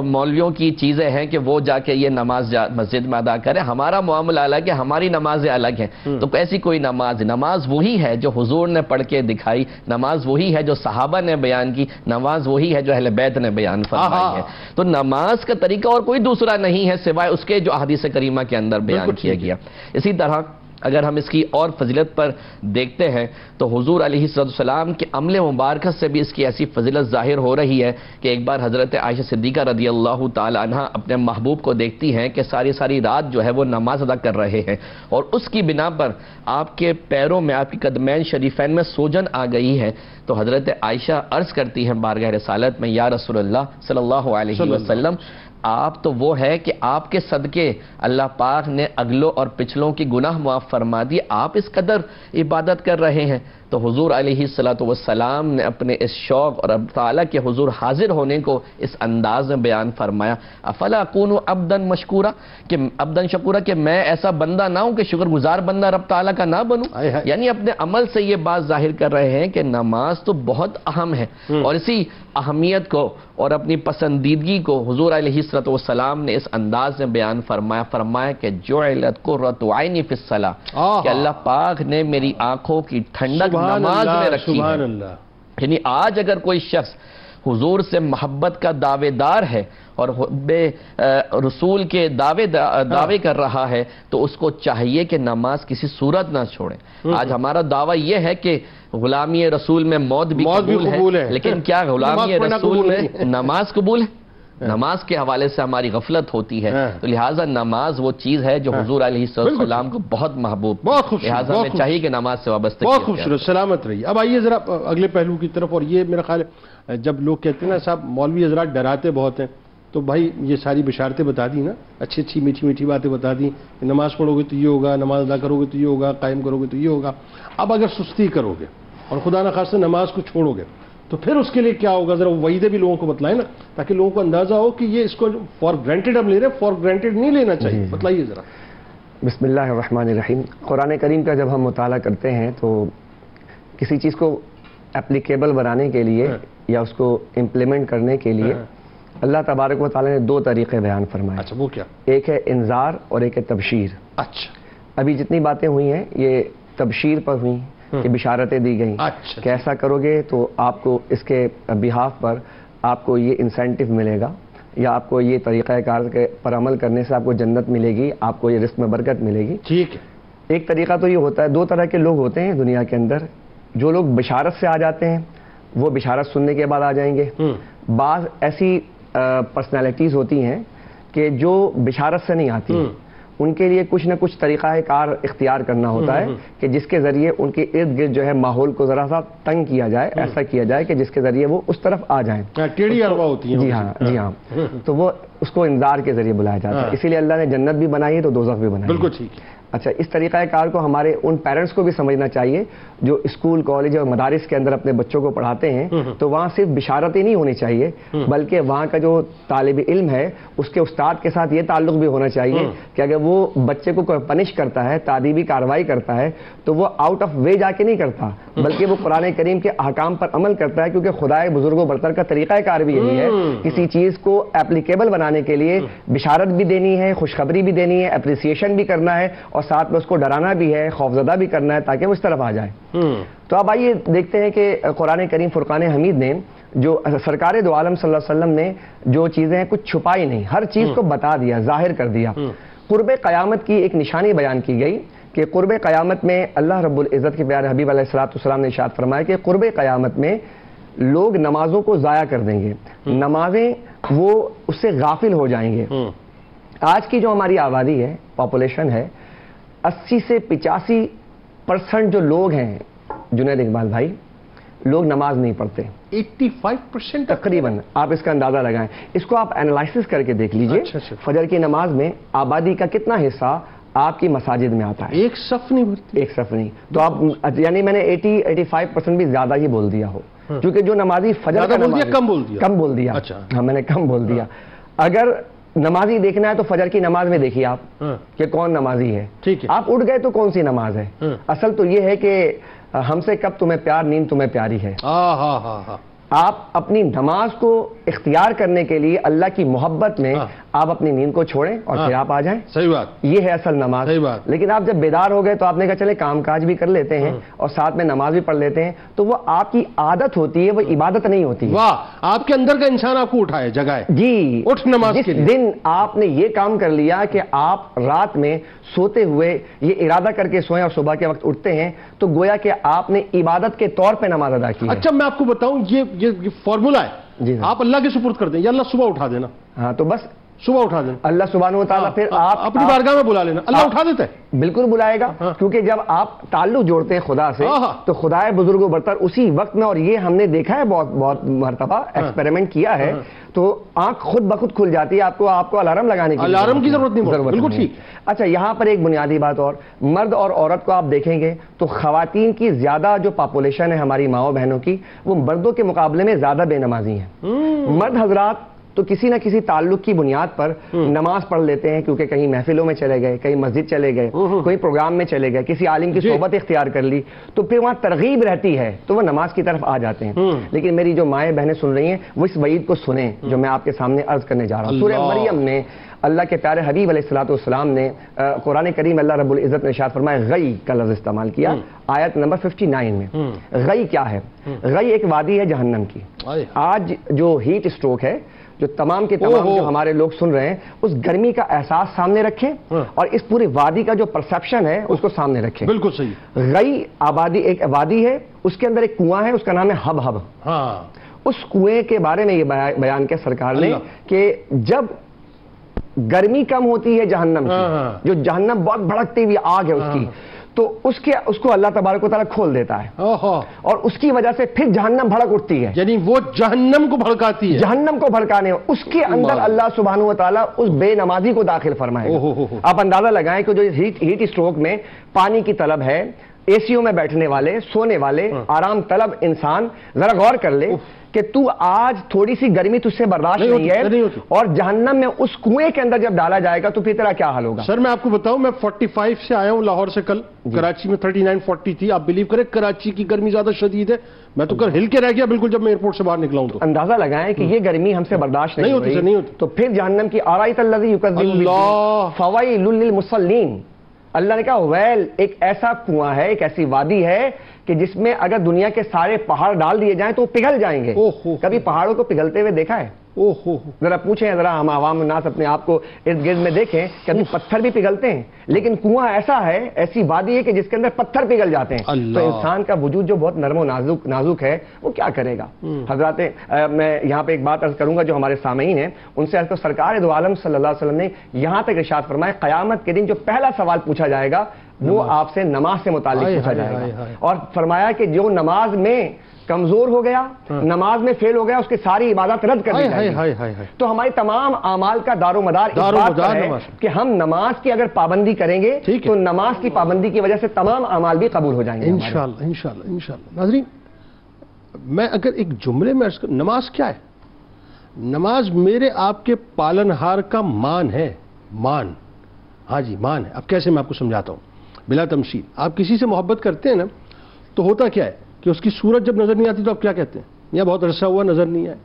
مولویوں کی چیزیں ہیں کہ وہ جا کے یہ نماز مسجد میں ادا کرے، ہمارا معاملہ الگ ہے، ہماری نمازیں الگ ہیں. تو ایسی کوئی نماز وہی ہے جو حضور نے پڑھ کے دکھائی، نماز وہی ہے جو صحابہ نے بیان کی، نماز وہی ہے جو اہل بیت نے بیان فرمائی ہے. تو نماز کا طریقہ اور کوئی دوسرا نہیں ہے سوائے اس کے جو احادیث کریمہ کے اندر بیان کیا گیا. اسی طرح اگر ہم اس کی اور فضیلت پر دیکھتے ہیں تو حضور علیہ السلام کے عمل مبارکہ سے بھی اس کی ایسی فضیلت ظاہر ہو رہی ہے کہ ایک بار حضرت عائشہ صدیقہ رضی اللہ تعالی عنہ اپنے محبوب کو دیکھتی ہیں کہ ساری رات جو ہے وہ نماز ادا کر رہے ہیں، اور اس کی بنا پر آپ کے پیروں میں، آپ کی قدمین شریفین میں سوجن آ گئی ہے. تو حضرت عائشہ عرض کرتی ہیں بارگاہ رسالت میں یا رسول اللہ صلی اللہ علیہ وسلم، آپ تو وہ ہے کہ آپ کے صدقے اللہ پاک نے اگلوں اور پچھلوں کی گناہ معاف فرما دی، آپ اس قدر عبادت کر رہے ہیں. تو حضور علیہ السلام نے اپنے اس شوق اور رب تعالیٰ کے حضور حاضر ہونے کو اس انداز میں بیان فرمایا افلا اکون عبدا مشکورا، کہ عبدا شکورا، کہ میں ایسا بندہ نہ ہوں کہ شکر گزار بندہ رب تعالیٰ کا نہ بنوں. یعنی اپنے عمل سے یہ بات ظاہر کر رہے ہیں کہ نماز تو بہت اہم ہے، اور اسی اہمیت کو اور اپنی پسندیدگی کو حضور علیہ السلام نے اس انداز میں بیان فرمایا کہ جعلت قرۃ عینی فی الصلاۃ، کہ اللہ پاک نے میری آنکھوں کی ٹھنڈک نماز میں رکھی ہے. یعنی آج اگر کوئی شخص حضور سے محبت کا دعوے دار ہے اور بے رسول کے دعوے کر رہا ہے تو اس کو چاہیے کہ نماز کسی صورت نہ چھوڑے. آج ہمارا دعویٰ یہ ہے کہ غلامی رسول میں موت بھی قبول ہے، لیکن کیا غلامی رسول میں نماز قبول ہے؟ نماز کے حوالے سے ہماری غفلت ہوتی ہے، تو لہٰذا نماز وہ چیز ہے جو حضور علیہ السلام کو بہت محبوب، لہٰذا ہمیں چاہیے کہ نماز سے وابستہ بہت خوبصورت، سلامت رہیے۔ اب آئیے ذرا اگلے پہلو کی طرف، اور یہ میرا خیال ہے جب لوگ کہتے ہیں نا صاحب مولوی حضرات ڈراتے بہت ہیں، تو بھائی یہ ساری بشارتیں بتا دی نا، اچھی اچھی میٹھی میٹھی باتیں بتا دی کہ نماز پڑھو گے تو یہ ہوگا، نماز ادا کرو گے تو یہ ہوگا، قائم کرو گے تو یہ ہوگا۔ اب اگر سستی کرو گے اور خدا نخواستہ نماز کو چھوڑو گے تو پھر اس کے لیے کیا ہوگا؟ ذرا وعیدیں بھی لوگوں کو بتلائیں نا، تاکہ لوگوں کو اندازہ ہو کہ یہ اس کو فار گرانٹیڈ ہم لے رہے ہیں، فار گرانٹیڈ نہیں لینا چاہیے، بتلائیے ذرا۔ بسم اللہ الرحمن الرحیم۔ قرآن کریم کا جب ہم مطالعہ کرتے ہیں تو کسی چیز کو اپلیکیبل بنانے کے لیے یا اس کو امپلیمنٹ کرنے کے لیے اللہ تبارک و تعالیٰ نے دو طریقے بیان فرمائے۔ اچھا، وہ کیا؟ ایک ہے انذار اور ایک ہے تبشیر۔ اچھا، ابھی جتنی باتیں ہوئی ہیں یہ تبشیر پر ہوئی کہ بشارتیں دی گئیں کہ ایسا کرو گے تو آپ کو اس کے بہاف پر آپ کو یہ انسینٹیو ملے گا، یا آپ کو یہ طریقہ کار پر عمل کرنے سے آپ کو جنت ملے گی، آپ کو یہ رزق میں برکت ملے گی۔ ٹھیک ہے۔ ایک طریقہ تو یہ ہوتا ہے، دو طرح کے لوگ ہوتے ہیں دنیا کے اندر، جو لوگ بشارت سے آ جاتے ہیں وہ بشارت سننے کے بعد آ جائیں گے۔ بعض ایسی پرسنالٹیز ہوتی ہیں کہ جو بشارت سے نہیں آتی، ان کے لیے کچھ نہ کچھ طریقہ کار اختیار کرنا ہوتا ہے کہ جس کے ذریعے ان کے ارد گرد جو ہے ماحول کو ذرا سا تنگ کیا جائے، ایسا کیا جائے کہ جس کے ذریعے وہ اس طرف آ جائیں۔ ٹیڑھی اروا ہوتی ہے۔ جی ہاں، جی ہاں، تو وہ اس کو انذار کے ذریعے بلایا جاتا ہے، اسی لیے اللہ نے جنت بھی بنائی ہے تو دوزخ بھی بنائی ہے۔ بالکل ٹھیک ہے۔ اچھا، اس طریقہ کار کو ہمارے ان پیرنٹس کو بھی سمجھنا چاہیے جو اسکول، کالج اور مدارس کے اندر اپنے بچوں کو پڑھاتے ہیں، تو وہاں صرف بشارت ہی نہیں ہونی چاہیے بلکہ وہاں کا جو طالب علم ہے اس کے استاد کے ساتھ یہ تعلق بھی ہونا چاہیے کہ اگر وہ بچے کو پنش کرتا ہے، تعلیمی کارروائی کرتا ہے، تو وہ آؤٹ آف وے جا کے نہیں کرتا بلکہ وہ قرآن کریم کے احکام پر عمل کرتا ہے، کیونکہ خدائے بزرگ و برتر کا طریقہ کار بھی یہی ہے، کسی چیز کو اپلیکیبل بنانے کے لیے بشارت بھی دینی ہے، خوشخبری بھی دینی ہے، اپریسیشن بھی کرنا ہے، اور ساتھ میں اس کو ڈرانا بھی ہے، خوفزدہ بھی کرنا ہے تاکہ وہ اس طرف آ جائے۔ تو اب آئیے دیکھتے ہیں کہ قرآن کریم فرقان حمید نے جو سرکار دو عالم صلی اللہ علیہ وسلم نے جو چیزیں ہیں کچھ چھپائی نہیں، ہر چیز کو بتا دیا، ظاہر کر دیا۔ قرب قیامت کی ایک نشانی بیان کی گئی کہ قرب قیامت میں اللہ رب العزت کے پیارے حبیب علیہ السلام نے ارشاد فرمایا کہ قرب قیامت میں لوگ نمازوں کو ضائع کر دیں گے، نمازیں وہ اس سے غافل ہو جائیں گے۔ آج کی جو ہماری آبادی ہے، پاپولیشن ہے، 80 سے 85% جو لوگ ہیں جنید اقبال بھائی، لوگ نماز نہیں پڑھتے۔ 85% تقریباً آپ اس کا اندازہ لگائیں، اس کو آپ اینالائسس کر کے دیکھ لیجئے۔ فجر کی نماز میں آبادی کا کتنا حصہ آپ کی مساجد میں آتا ہے؟ ایک صف نہیں بھرتی، ایک صف نہیں۔ تو آپ یعنی میں نے 80-85% بھی زیادہ ہی بول دیا ہو، کیونکہ جو نمازی فجر کا کم بول دیا۔ اچھا ہاں، میں نے کم بول دیا۔ اگر نمازی دیکھنا ہے تو فجر کی نماز میں دیکھیے آپ کہ کون نمازی ہے۔ آپ اٹھ گئے تو کون سی نماز ہے؟ اصل تو یہ ہے کہ ہم سے کب تمہیں پیار، نیند تمہیں پیاری ہے۔ آپ اپنی نماز کو اختیار کرنے کے لیے اللہ کی محبت میں آپ اپنی نیند کو چھوڑیں اور پھر آپ آ جائیں۔ صحیح بات، یہ ہے اصل نماز۔ لیکن آپ جب بیدار ہو گئے تو آپ نے کہا چلے کام کاج بھی کر لیتے ہیں اور ساتھ میں نماز بھی پڑھ لیتے ہیں، تو وہ آپ کی عادت ہوتی ہے، وہ عبادت نہیں ہوتی۔ واہ، آپ کے اندر کا انسان آپ کو اٹھائے، جگائے جی، اٹھ نماز کے لیے۔ جس دن آپ نے یہ کام کر لیا کہ آپ رات میں سوتے ہوئے یہ ارادہ کر کے سوئیں اور صبح کے وقت اٹھتے ہیں، تو گویا کہ آپ نے عبادت کے طور پہ نماز ادا کی۔ اچھا میں آپ کو بتاؤں، یہ فارمولا ہے، جی آپ اللہ کے سپرد کر دیں یا اللہ صبح اٹھا دینا۔ ہاں تو بس صبح اٹھا دینا، اللہ سبحانہ و تعالیٰ پھر آپ اپنی بارگاہ میں بلا لینا، اللہ اٹھا دیتا ہے۔ بالکل بلائے گا، کیونکہ جب آپ تعلق جوڑتے ہیں خدا سے تو خدائے بزرگ و برتر اسی وقت میں، اور یہ ہم نے دیکھا ہے بہت مرتبہ، ایکسپیریمنٹ کیا ہے، تو آنکھ خود بخود کھل جاتی ہے، آپ کو الارم لگانے کی الارم کی ضرورت نہیں، بالکل ٹھیک۔ اچھا یہاں پر ایک بنیادی بات اور، مرد اور عورت کو آپ دیکھیں گے تو خواتین کی زیادہ جو پاپولیشن ہے ہماری ماؤں بہنوں کی، وہ مردوں کے مقابلے میں زیادہ بے نمازی ہیں۔ مرد حضرات تو کسی نہ کسی تعلق کی بنیاد پر نماز پڑھ لیتے ہیں، کیونکہ کہیں محفلوں میں چلے گئے، کہیں مسجد چلے گئے، کوئی پروگرام میں چلے گئے، کسی عالم کی صحبت اختیار کر لی، تو پھر وہاں ترغیب رہتی ہے تو وہ نماز کی طرف آ جاتے ہیں۔ لیکن میری جو مائیں بہنیں سن رہی ہیں وہ اس وعید کو سنیں جو میں آپ کے سامنے عرض کرنے جا رہا ہوں۔ سورہ مریم نے اللہ کے پیارے حبیب علیہ السلام نے قرآن کریم اللہ رب العزت نے ارشاد فرمایا، غی کا لفظ استعمال کیا آیت نمبر 59 میں۔ غی کیا ہے؟ غی ایک وادی ہے جہنم کی۔ آج جو ہیٹ اسٹروک ہے، جو تمام کے تمام جو ہمارے لوگ سن رہے ہیں، اس گرمی کا احساس سامنے رکھیں اور اس پوری وادی کا جو پرسیپشن ہے اس کو سامنے رکھیں۔ بالکل صحیح۔ غی آبادی ایک وادی ہے، اس کے اندر ایک کنواں ہے، اس کا نام ہے ہب ہب۔ اس کنویں کے بارے میں یہ بیان کیا سرکار نے کہ جب گرمی کم ہوتی ہے جہنم کی، جو جہنم بہت بھڑکتی ہوئی آگ ہے اس کی، تو اس کو اللہ تبارک و تعالیٰ کھول دیتا ہے اور اس کی وجہ سے پھر جہنم بھڑک اٹھتی ہے، یعنی وہ جہنم کو بھڑکاتی ہے، جہنم کو بھڑکانے اس کے اندر اللہ سبحانہ و تعالیٰ اس بے نمازی کو داخل فرمائے گا۔ آپ اندازہ لگائیں کہ جو ہیٹ اسٹروک میں پانی کی طلب ہے، اے سی میں بیٹھنے والے، سونے والے، آرام طلب انسان ذرا غور کر لے کہ تو آج تھوڑی سی گرمی تجھ سے برداشت نہیں ہے، اور جہنم میں اس کنویں کے اندر جب ڈالا جائے گا تو پھر تیرا کیا حال ہوگا؟ سر میں آپ کو بتاؤں، میں 45 سے آیا ہوں لاہور سے، کل کراچی میں 39-40 تھی۔ آپ بلیو کریں کراچی کی گرمی زیادہ شدید ہے، میں تو کل ہل کے رہ گیا بالکل جب میں ایئرپورٹ سے باہر نکلا ہوں۔ تو اندازہ لگائیں کہ یہ گرمی ہم سے برداشت نہیں ہوتی، تو پھر جہنم کی آرائیت الذی یکذب بالدین فویل للمصلین، اللہ نے کہا ویل ایک ایسا کنواں ہے، ایک ایسی وادی ہے کہ جس میں اگر دنیا کے سارے پہاڑ ڈال دیے جائیں تو وہ پگھل جائیں گے۔ کبھی پہاڑوں کو پگھلتے ہوئے دیکھا ہے؟ ذرا پوچھیں، ذرا ہم عوام الناس اپنے آپ کو ارد گرد میں دیکھیں، کبھی پتھر بھی پگھلتے ہیں، لیکن کنواں ایسا ہے، ایسی وادی ہے کہ جس کے اندر پتھر پگھل جاتے ہیں۔ تو انسان کا وجود جو بہت نرم و نازک ہے، وہ کیا کرے گا؟ حضرات میں یہاں پہ ایک بات عرض کروں گا جو ہمارے سامعین ہیں ان سے، سرکار دو عالم صلی اللہ علیہ وسلم نے یہاں تک ارشاد فرمایا قیامت کے دن جو پہلا سوال پوچھا جائے گا وہ آپ سے نماز سے متعلق پوچھا جائے گا، اور فرمایا کہ جو نماز میں کمزور ہو گیا، نماز میں فیل ہو گیا، اس کی ساری عبادت رد کر دی جائے گی۔ تو ہماری تمام اعمال کا دار و مدار اس بات پر ہے کہ ہم نماز کی اگر پابندی کریں گے تو نماز کی پابندی کی وجہ سے تمام اعمال بھی قبول ہو جائیں گے انشاءاللہ انشاءاللہ انشاءاللہ۔ ناظرین، میں اگر ایک جملے میں نماز کیا ہے؟ نماز میرے آپ کے پالنہار کا مان ہے، مان، ہاں جی مان ہے۔ اب کیسے میں آپ کو سمجھاتا ہوں بلا تمثیل۔ آپ کسی سے محبت کرتے ہیں نا تو ہوتا کیا ہے کہ اس کی صورت جب نظر نہیں آتی تو آپ کیا کہتے ہیں؟ یا بہت عرصہ ہوا نظر نہیں آئے،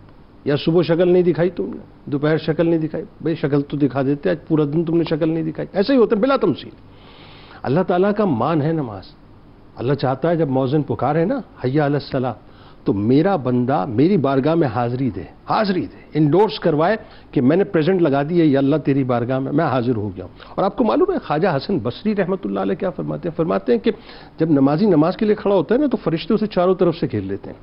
یا صبح شکل نہیں دکھائی تم نے، دوپہر شکل نہیں دکھائی، بھائی شکل تو دکھا دیتے، آج پورا دن تم نے شکل نہیں دکھائی۔ ایسا ہی ہوتا ہے بلا تمثیل۔ اللہ تعالیٰ کا مان ہے نماز۔ اللہ چاہتا ہے جب مؤذن پکارے نا حی علی الصلاۃ تو میرا بندہ میری بارگاہ میں حاضری دے، انڈورس کروائے کہ میں نے پریزنٹ لگا دی ہے یا اللہ تیری بارگاہ میں حاضر ہو گیا ہوں۔ اور آپ کو معلوم ہے خواجہ حسن بصری رحمۃ اللہ علیہ کیا فرماتے ہیں کہ جب نمازی نماز کے لیے کھڑا ہوتا ہے نا تو فرشتے اسے چاروں طرف سے گھیر لیتے ہیں۔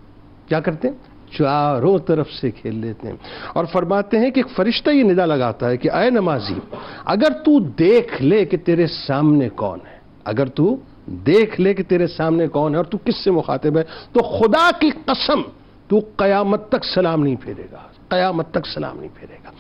کیا کرتے ہیں؟ چاروں طرف سے کھیل لیتے ہیں، اور فرماتے ہیں کہ ایک فرشتہ یہ ندا لگاتا ہے کہ اے نمازی، اگر تو دیکھ لے کہ تیرے سامنے کون ہے، اگر تو دیکھ لے کہ تیرے سامنے کون ہے اور تو کس سے مخاطب ہے، تو خدا کی قسم تو قیامت تک سلام نہیں پھیرے گا، قیامت تک سلام نہیں پھیرے گا۔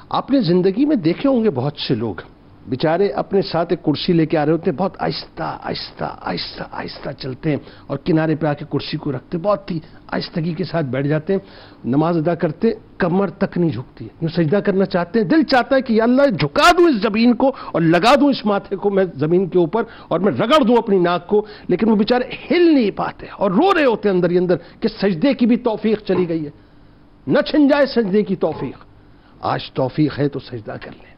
آپ نے زندگی میں دیکھے ہوں گے بہت سے لوگ بیچارے اپنے ساتھ ایک کرسی لے کے آ رہے ہوتے ہیں، بہت آہستہ آہستہ آہستہ آہستہ چلتے ہیں اور کنارے پہ آ کے کرسی کو رکھتے، بہت ہی آہستگی کے ساتھ بیٹھ جاتے ہیں، نماز ادا کرتے کمر تک نہیں جھکتی ہے، یوں سجدہ کرنا چاہتے ہیں، دل چاہتا ہے کہ یا اللہ جھکا دوں اس زمین کو اور لگا دوں اس ماتھے کو میں زمین کے اوپر اور میں رگڑ دوں اپنی ناک کو، لیکن وہ بیچارے ہل نہیں پاتے اور رو رہے ہوتے ہیں اندر ہی اندر کہ سجدے کی بھی توفیق چلی گئی ہے، نہ چھن جائے سجدے کی توفیق۔ آج توفیق ہے تو سجدہ کر لیں،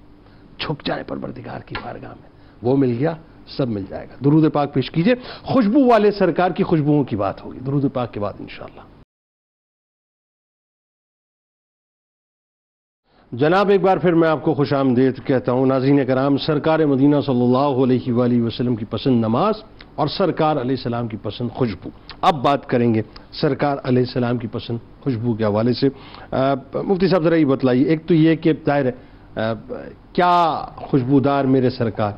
جھک جائے پروردگار کی بارگاہ میں، وہ مل گیا سب مل جائے گا۔ درود پاک پیش کیجئے، خوشبو والے سرکار کی خوشبوؤں کی بات ہوگی درود پاک کے بعد انشاءاللہ۔ جناب ایک بار پھر میں آپ کو خوش آمدید کہتا ہوں۔ ناظرین کرام، سرکار مدینہ صلی اللہ علیہ وآلہ وسلم کی پسند نماز اور سرکار علیہ السلام کی پسند خوشبو۔ اب بات کریں گے سرکار علیہ السلام کی پسند خوشبو کے حوالے سے۔ مفتی صاحب ذرا یہ بتلائیے، ایک تو یہ کہ ظاہر ہے کیا خوشبودار میرے سرکار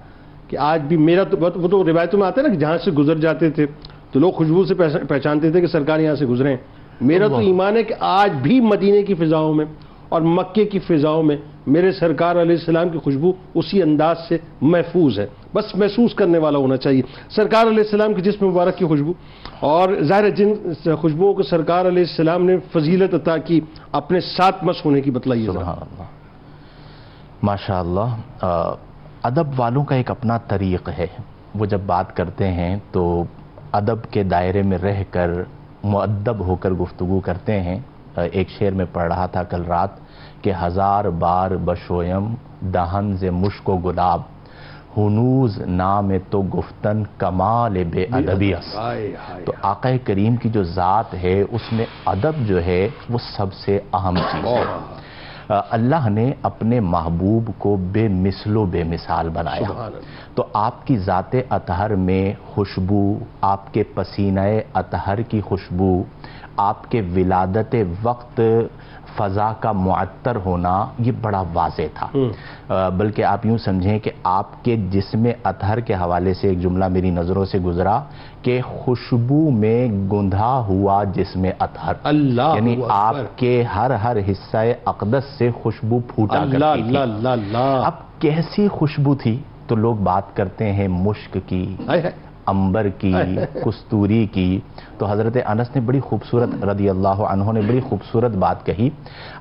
کہ آج بھی میرا تو وہ تو روایتوں میں آتا ہے نا کہ جہاں سے گزر جاتے تھے تو لوگ خوشبو سے پہچانتے تھے کہ سرکار یہاں سے گزرے ہیں۔ میرا تو ایمان ہے کہ آج بھی مدینے کی فضاؤں میں اور مکے کی فضاؤں میں میرے سرکار علیہ السلام کی خوشبو اسی انداز سے محفوظ ہے، بس محسوس کرنے والا ہونا چاہیے۔ سرکار علیہ السلام کی جسم مبارک کی خوشبو، اور ظاہر جن خوشبوؤں کو سرکار علیہ السلام نے فضیلت عطا کی اپنے ساتھ مس ہونے کی بتلائیے۔ سبحان اللہ، ماشاء اللہ۔ ادب والوں کا ایک اپنا طریق ہے، وہ جب بات کرتے ہیں تو ادب کے دائرے میں رہ کر مؤدب ہو کر گفتگو کرتے ہیں۔ ایک شعر میں پڑھ رہا تھا کل رات کہ 1000 بار بشویم دہن ز مشک و گلاب، ہنوز نام تو گفتن کمال بے ادبی است۔ تو آقا کریم کی جو ذات ہے اس میں ادب جو ہے وہ سب سے اہم چیز ہے۔ اللہ نے اپنے محبوب کو بے مثل و بے مثال بنایا، تو آپ کی ذات اطہر میں خوشبو، آپ کے پسینہ اطہر کی خوشبو، آپ کے ولادت وقت فضا کا معطر ہونا یہ بڑا واضح تھا، بلکہ آپ یوں سمجھیں کہ آپ کے جسم اطہر کے حوالے سے ایک جملہ میری نظروں سے گزرا کہ خوشبو میں گندھا ہوا جسم اطہر، اللہ یعنی آپ کے ہر حصہ اقدس سے خوشبو پھوٹا کرتی تھی۔ اب کیسی خوشبو تھی؟ تو لوگ بات کرتے ہیں مشک کی، عنبر کی، کستوری کی، تو حضرت انس نے بڑی خوبصورت رضی اللہ عنہ نے بڑی خوبصورت بات کہی۔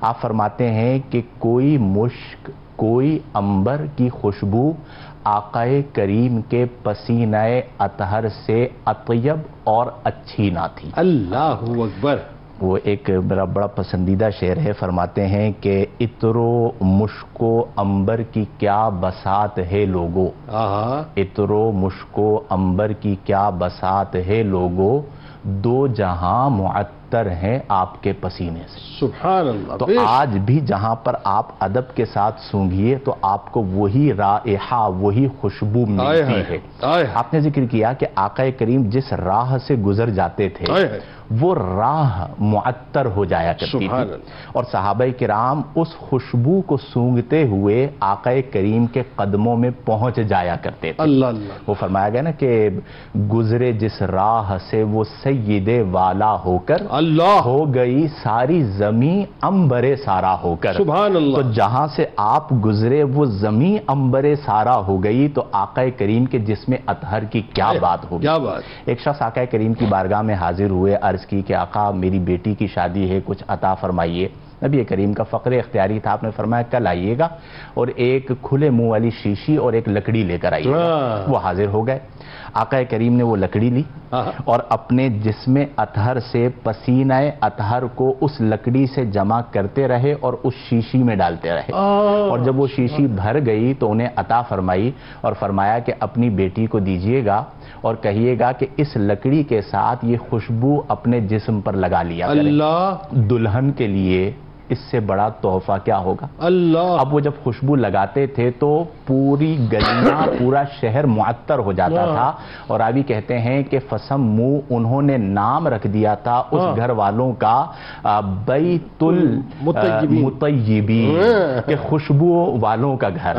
آپ فرماتے ہیں کہ کوئی مشک، کوئی عنبر کی خوشبو آقائے کریم کے پسینہ اطہر سے اطیب اور اچھی نہ تھی۔ اللہ اکبر۔ وہ ایک میرا بڑا پسندیدہ شعر ہے، فرماتے ہیں کہ عطر و مشک و عنبر کی کیا بساط ہے لوگو، عطر و مشک و عنبر کی کیا بساط ہے لوگو، دو جہاں معطر ہیں آپ کے پسینے سے۔ سبحان اللہ۔ تو آج بھی جہاں پر آپ ادب کے ساتھ سونگھیے تو آپ کو وہی رائحہ، وہی خوشبو ملتی ہے۔ آپ نے ذکر کیا کہ آقا کریم جس راہ سے گزر جاتے تھے وہ راہ معطر ہو جایا کرتی تھی، اور صحابہ کرام اس خوشبو کو سونگتے ہوئے آقا کریم کے قدموں میں پہنچ جایا کرتے تھے۔ اللہ اللہ۔ وہ فرمایا گیا نا کہ گزرے جس راہ سے وہ سید والا ہو کر، اللہ ہو گئی ساری زمین عنبر سارا ہو کر۔ سبحان اللہ۔ تو جہاں سے آپ گزرے وہ زمین عنبر سارا ہو گئی، تو آقا کریم کے جسم اطہر کی کیا بات ہوگی۔ کیا بات۔ ایک شخص آقا کریم کی بارگاہ میں حاضر ہوئے، عرض کی کہ آقا میری بیٹی کی شادی ہے، کچھ عطا فرمائیے۔ نبی کریم کا فقر اختیاری تھا، آپ نے فرمایا کل آئیے گا اور ایک کھلے منہ والی شیشی اور ایک لکڑی لے کر آئیے گا۔ وہ حاضر ہو گئے، آقا کریم نے وہ لکڑی لی اور اپنے جسم اطہر سے پسینہ اطہر کو اس لکڑی سے جمع کرتے رہے اور اس شیشی میں ڈالتے رہے، اور جب وہ شیشی بھر گئی تو انہیں عطا فرمائی اور فرمایا کہ اپنی بیٹی کو دیجیے گا اور کہیے گا کہ اس لکڑی کے ساتھ یہ خوشبو اپنے جسم پر لگا لیا کرے۔ اللہ، دلہن کے لیے اس سے بڑا تحفہ کیا ہوگا۔ اللہ۔ اب وہ جب خوشبو لگاتے تھے تو پوری گلیاں، پورا شہر معطر ہو جاتا تھا، اور راوی کہتے ہیں کہ فسم منہ انہوں نے نام رکھ دیا تھا اس گھر والوں کا بیت المطیبین، کہ خوشبو والوں کا گھر۔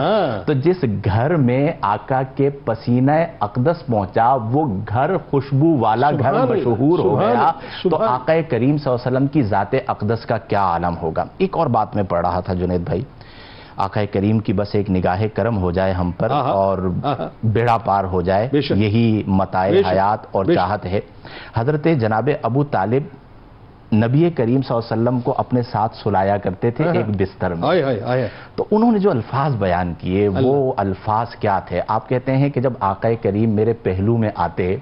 تو جس گھر میں آقا کے پسینہ اقدس پہنچا وہ گھر خوشبو والا گھر مشہور ہو گیا، تو آقا کریم صلی اللہ علیہ وسلم کی ذات اقدس کا کیا عالم ہوگا۔ ایک اور بات میں پڑھ رہا تھا جنید بھائی، آقا کریم کی بس ایک نگاہ کرم ہو جائے ہم پر اور بیڑا پار ہو جائے، یہی متاع حیات اور چاہت ہے۔ حضرت جناب ابو طالب نبی کریم صلی اللہ علیہ وسلم کو اپنے ساتھ سلایا کرتے تھے ایک بستر میں، تو انہوں نے جو الفاظ بیان کیے وہ الفاظ کیا تھے؟ آپ کہتے ہیں کہ جب آقا کریم میرے پہلو میں آتے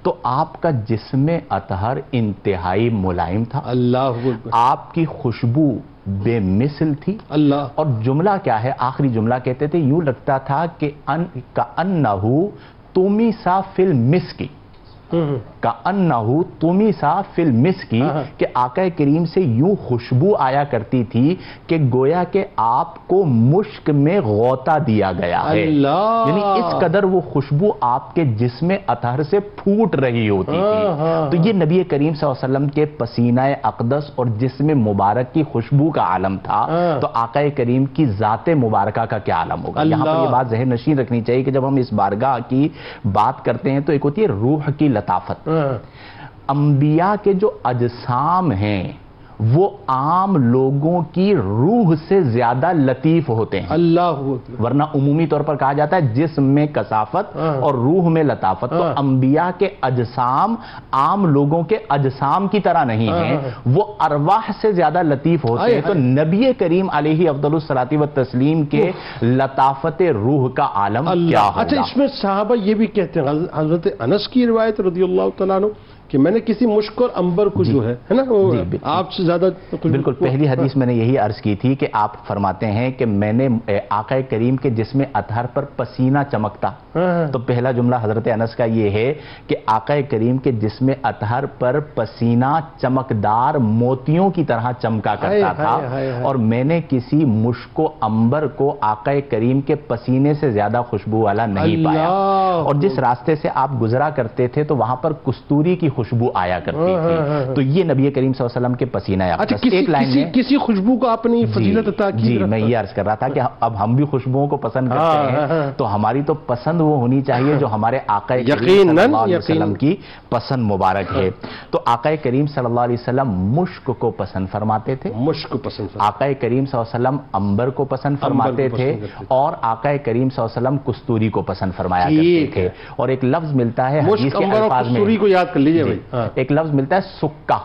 تو آپ کا جسم اطہر انتہائی ملائم تھا، اللہ، آپ کی خوشبو بے مثل تھی، اللہ، اور جملہ کیا ہے؟ آخری جملہ کہتے تھے یوں لگتا تھا کہ کأنہ تمیسا فی المسک، کأنہ تمیسا فی المسک، کہ آقا کریم سے یوں خوشبو آیا کرتی تھی کہ گویا کہ آپ کو مشک میں غوطہ دیا گیا ہے، یعنی اس قدر وہ خوشبو آپ کے جسم اطہر سے پھوٹ رہی ہوتی تھی۔ تو یہ نبی کریم صلی اللہ علیہ وسلم کے پسینہ اقدس اور جسم مبارک کی خوشبو کا عالم تھا، تو آقا کریم کی ذات مبارکہ کا کیا عالم ہوگا۔ یہاں پر یہ بات ذہن نشین رکھنی چاہیے کہ جب ہم اس بارگاہ کی بات کرتے ہیں تو ایک ہوتی ہے روح کی لطافت۔ انبیاء کے جو اجسام ہیں وہ عام لوگوں کی روح سے زیادہ لطیف ہوتے ہیں، اللہ، ورنہ عمومی طور پر کہا جاتا ہے جسم میں کثافت اور روح میں لطافت۔ تو انبیاء کے اجسام عام لوگوں کے اجسام کی طرح نہیں ہیں، وہ ارواح سے زیادہ لطیف ہوتے ہیں۔ تو نبی کریم علیہ افضل الصلاۃ والتسلیم کے لطافت روح کا عالم کیا ہوگا۔ اچھا، اس میں صحابہ یہ بھی کہتے ہیں، حضرت انس کی روایت رضی اللہ تعالیٰ عنہ، کہ میں نے کسی مشک اور عنبر کو جو ہے نا آپ سے زیادہ، بالکل پہلی حدیث میں نے یہی عرض کی تھی کہ آپ فرماتے ہیں کہ میں نے آقا کریم کے جسم اطہر پر پسینہ چمکتا، تو پہلا جملہ حضرت انس کا یہ ہے کہ آقا کریم کے جسم اطہر پر پسینہ چمکدار موتیوں کی طرح چمکا کرتا تھا، اور میں نے کسی مشک و عنبر کو آقا کریم کے پسینے سے زیادہ خوشبو والا نہیں پایا۔ اور جس راستے سے آپ گزرا کرتے تھے تو وہاں پر کستوری کی خوشبو آیا کرتی تھی، تو یہ نبی کریم صلی اللہ علیہ وسلم کے پسینہ اقدس. ایک لائن میں کسی خوشبو کو آپ نے فضیلت عطا کی. جی میں یہ عرض کر رہا تھا کہ اب ہم بھی خوشبوؤں کو پسند کرتے ہیں، تو ہماری تو پسند وہ ہونی چاہیے جو ہمارے آقا کریم صلی اللہ علیہ وسلم کی پسند مبارک ہے. تو آقا کریم صلی اللہ علیہ وسلم مشک کو پسند فرماتے تھے، مشک پسند. آقا کریم صلی اللہ علیہ وسلم عنبر کو پسند فرماتے تھے، اور آقا کریم صلی اللہ علیہ وسلم کستوری کو پسند فرمایا کرتے تھے. اور ایک لفظ ملتا ہے حدیث کے الفاظ میں، کستوری کو یاد کر لیجئے بھائی، ایک لفظ ملتا ہے سکہ،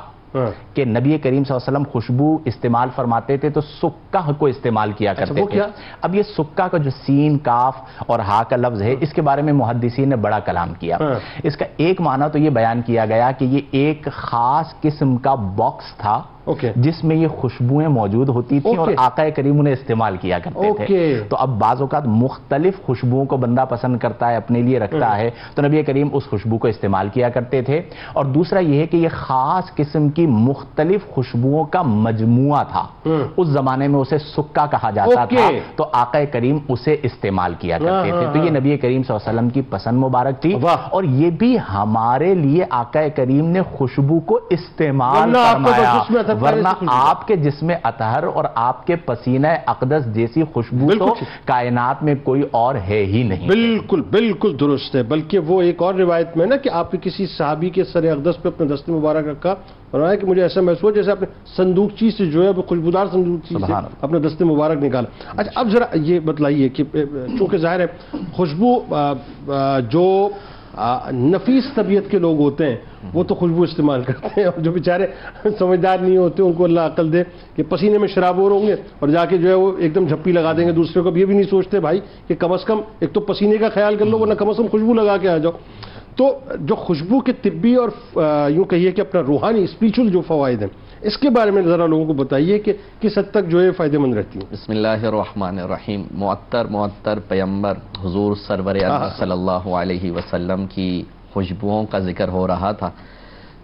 کہ نبی کریم صلی اللہ علیہ وسلم خوشبو استعمال فرماتے تھے تو سکہ کو استعمال کیا کرتے تھے. اب یہ سکہ کا جو سین، کاف اور ہا کا لفظ ہے، اس کے بارے میں محدثین نے بڑا کلام کیا. اس کا ایک معنی تو یہ بیان کیا گیا کہ یہ ایک خاص قسم کا باکس تھا جس میں یہ خوشبوئیں موجود ہوتی تھیں اور آقا کریم انہیں استعمال کیا کرتے تھے. تو اب بعض اوقات مختلف خوشبوؤں کو بندہ پسند کرتا ہے، اپنے لیے رکھتا ہے، تو نبی کریم اس خوشبو کو استعمال کیا کرتے تھے. اور دوسرا یہ ہے کہ یہ خاص قسم کی مختلف خوشبوؤں کا مجموعہ تھا، اس زمانے میں اسے سکہ کہا جاتا تھا، تو آقا کریم اسے استعمال کیا کرتے تھے. تو یہ نبی کریم صلی اللہ علیہ وسلم کی پسند مبارک تھی، اور یہ بھی ہمارے لیے آقا کریم نے خوشبو کو استعمال فرمایا، ورنہ آپ کے جسم اطہر اور آپ کے پسینہ اقدس جیسی خوشبو تو کائنات میں کوئی اور ہے ہی نہیں. بالکل بالکل درست ہے. بلکہ وہ ایک اور روایت میں نا کہ آپ کے کسی صحابی کے سر اقدس پہ اپنا دست مبارک رکھا، فرمایا کہ مجھے ایسا محسوس جیسے آپ نے صندوقچی سے جو ہے خوشبودار صندوقچی سے اپنا دست مبارک نکالا. اچھا اب ذرا یہ بتلائیے کہ چونکہ ظاہر ہے خوشبو جو نفیس طبیعت کے لوگ ہوتے ہیں وہ تو خوشبو استعمال کرتے ہیں، اور جو بیچارے سمجھدار نہیں ہوتے ان کو اللہ عقل دے کہ پسینے میں شرابور ہوں گے اور جا کے جو ہے وہ ایک دم جھپی لگا دیں گے دوسرے کو. یہ بھی نہیں سوچتے بھائی کہ کم از کم ایک تو پسینے کا خیال کر لو، ورنہ کم از کم خوشبو لگا کے آ جاؤ. تو جو خوشبو کے طبی اور یوں کہیے کہ اپنا روحانی اسپریچول جو فوائد ہیں، اس کے بارے میں ذرا لوگوں کو بتائیے کہ کس حد تک جو ہے فائدہ مند رہتی ہیں. بسم اللہ الرحمن الرحیم. معطر پیمبر حضور سرور صلی اللہ علیہ وسلم کی خوشبوؤں کا ذکر ہو رہا تھا.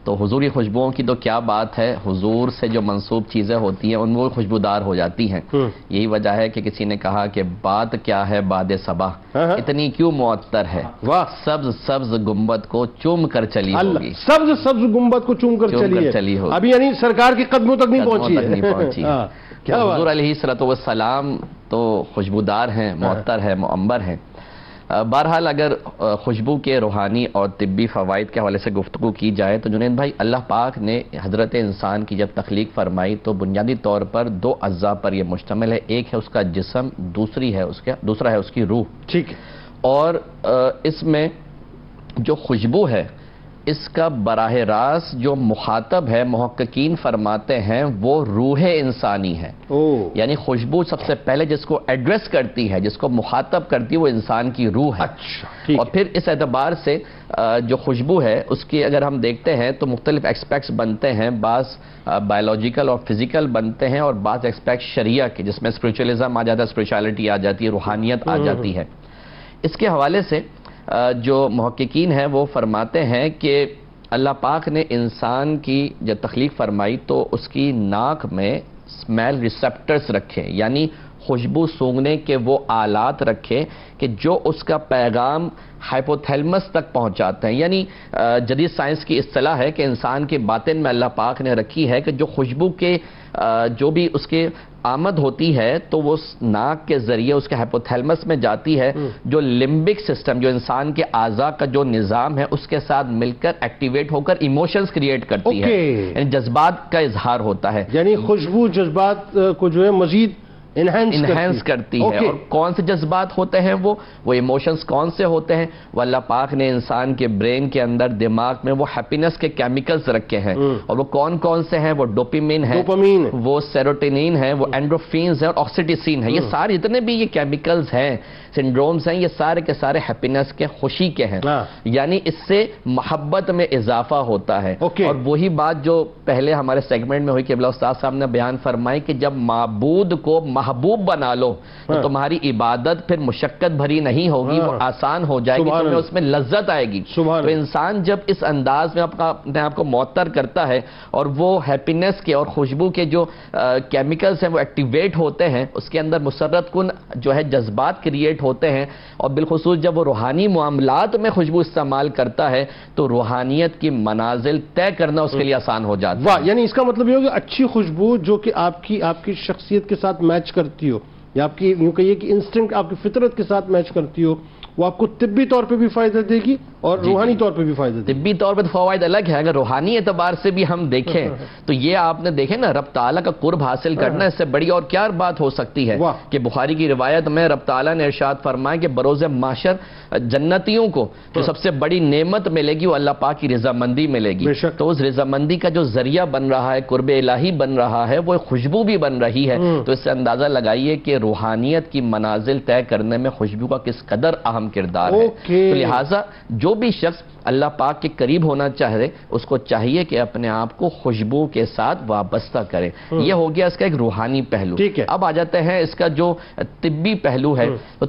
تو حضوری خوشبوؤں کی تو کیا بات ہے، حضور سے جو منسوب چیزیں ہوتی ہیں ان وہ خوشبودار ہو جاتی ہیں. یہی وجہ ہے کہ کسی نے کہا کہ بات کیا ہے باد صبا، اتنی کیوں معطر ہے، سبز گنبد کو چوم کر چلی ہوگی. سبز گنبد کو چوم کر چلی ہوگی، ابھی یعنی سرکار کے قدموں تک نہیں پہنچی. حضور علیہ الصلوۃ والسلام تو خوشبودار ہیں، معطر ہے، معمبر ہیں. بہرحال اگر خوشبو کے روحانی اور طبی فوائد کے حوالے سے گفتگو کی جائے تو جنید بھائی، اللہ پاک نے حضرت انسان کی جب تخلیق فرمائی تو بنیادی طور پر دو اجزاء پر یہ مشتمل ہے. ایک ہے اس کا جسم، دوسرا ہے اس کی روح. ٹھیک ہے. اور اس میں جو خوشبو ہے اس کا براہ راست جو مخاطب ہے، محققین فرماتے ہیں وہ روح انسانی ہے. یعنی خوشبو سب سے پہلے جس کو ایڈریس کرتی ہے، جس کو مخاطب کرتی ہے، وہ انسان کی روح ہے. اور پھر اس اعتبار سے جو خوشبو ہے اس کی اگر ہم دیکھتے ہیں تو مختلف ایکسپیکٹس بنتے ہیں. بعض بایولوجیکل اور فزیکل بنتے ہیں، اور بعض ایکسپیکٹس شریعہ کے جس میں اسپریچولیزم آ جاتا ہے، اسپریچولیٹی آ جاتی ہے، روحانیت آ جاتی ہے. اس کے حوالے سے جو محققین ہیں وہ فرماتے ہیں کہ اللہ پاک نے انسان کی جب تخلیق فرمائی تو اس کی ناک میں اسمیل ریسیپٹرز رکھے، یعنی خوشبو سونگنے کے وہ آلات رکھے کہ جو اس کا پیغام ہائپوتھیلمس تک پہنچاتے ہیں. یعنی جدید سائنس کی اصطلاح ہے کہ انسان کے باطن میں اللہ پاک نے رکھی ہے کہ جو خوشبو کے جو بھی اس کے آمد ہوتی ہے تو وہ ناک کے ذریعے اس کے ہائپوتھیلمس میں جاتی ہے، جو لمبک سسٹم جو انسان کے اعضاء کا جو نظام ہے اس کے ساتھ مل کر ایکٹیویٹ ہو کر ایموشنز کریٹ کرتی ہے، یعنی جذبات کا اظہار ہوتا ہے. یعنی خوشبو جذبات کو جو ہے مزید انہینس کرتی ہے. اور کون سے جذبات ہوتے ہیں وہ ایموشنز کون سے ہوتے ہیں؟ وہ اللہ پاک نے انسان کے برین کے اندر، دماغ میں وہ ہیپینس کے کیمیکلز رکھے ہیں. اور وہ کون سے ہیں؟ وہ ڈوپامین ہے، وہ سیروٹونین ہے، وہ اینڈروفینز ہے اور آکسیٹوسین ہے. یہ سارے جتنے بھی یہ کیمیکلز ہیں، سنڈرومز ہیں، یہ سارے کے سارے ہیپینس کے، خوشی کے ہیں. یعنی اس سے محبت میں اضافہ ہوتا ہے. اور وہی بات جو پہلے ہمارے سیگمنٹ میں ہوئی کہ بلا استاد صاحب نے بیان فرمائی کہ جب معبود کو محبوب بنا لو تو تمہاری عبادت پھر مشقت بھری نہیں ہوگی، وہ آسان ہو جائے گی، تمہیں اس میں لذت آئے گی۔ تو انسان جب اس انداز میں اپنے آپ کو معطر کرتا ہے اور وہ ہیپینس کے اور خوشبو کے جو کیمیکلز ہیں وہ ایکٹیویٹ ہوتے ہیں، اس کے اندر مسرت کن جو ہے جذبات کریٹ ہوتے ہیں، اور بالخصوص جب وہ روحانی معاملات میں خوشبو استعمال کرتا ہے تو روحانیت کی منازل طے کرنا اس کے لیے آسان ہو جاتا ہے۔ واہ، یعنی اس کا مطلب یہ ہو کہ اچھی خوشبو جو کہ آپ کی شخصیت کے ساتھ میچ کرتی ہو، یا آپ کی یوں کہیے کہ انسٹنکٹ آپ کی فطرت کے ساتھ میچ کرتی ہو، وہ آپ کو طبی طور پہ بھی فائدہ دے گی اور روحانی طور پہ بھی فائدہ دے گی۔ طبی طور پہ تو فوائد الگ ہے، اگر روحانی اعتبار سے بھی ہم دیکھیں تو یہ آپ نے دیکھیں نا، رب تعالیٰ کا قرب حاصل کرنا اس سے بڑی اور کیا بات ہو سکتی ہے کہ بخاری کی روایت میں رب تعالیٰ نے ارشاد فرمایا کہ بروز محشر جنتیوں کو جو سب سے بڑی نعمت ملے گی وہ اللہ پاک کی رضامندی ملے گی، تو اس رضامندی کا جو ذریعہ بن رہا ہے، قرب الہی بن رہا ہے، وہ خوشبو بھی بن رہی ہے۔ تو اس سے اندازہ لگائیے کہ روحانیت کی منازل طے کرنے میں خوشبو کا کس قدر اہم کردار ہے۔ تو لہٰذا جو بھی شخص اللہ پاک کے قریب ہونا چاہے اس کو چاہیے کہ اپنے آپ کو خوشبو کے ساتھ وابستہ کرے۔ یہ ہو گیا اس کا ایک روحانی پہلو۔ اب آ جاتے ہیں اس کا جو طبی پہلو ہے، تو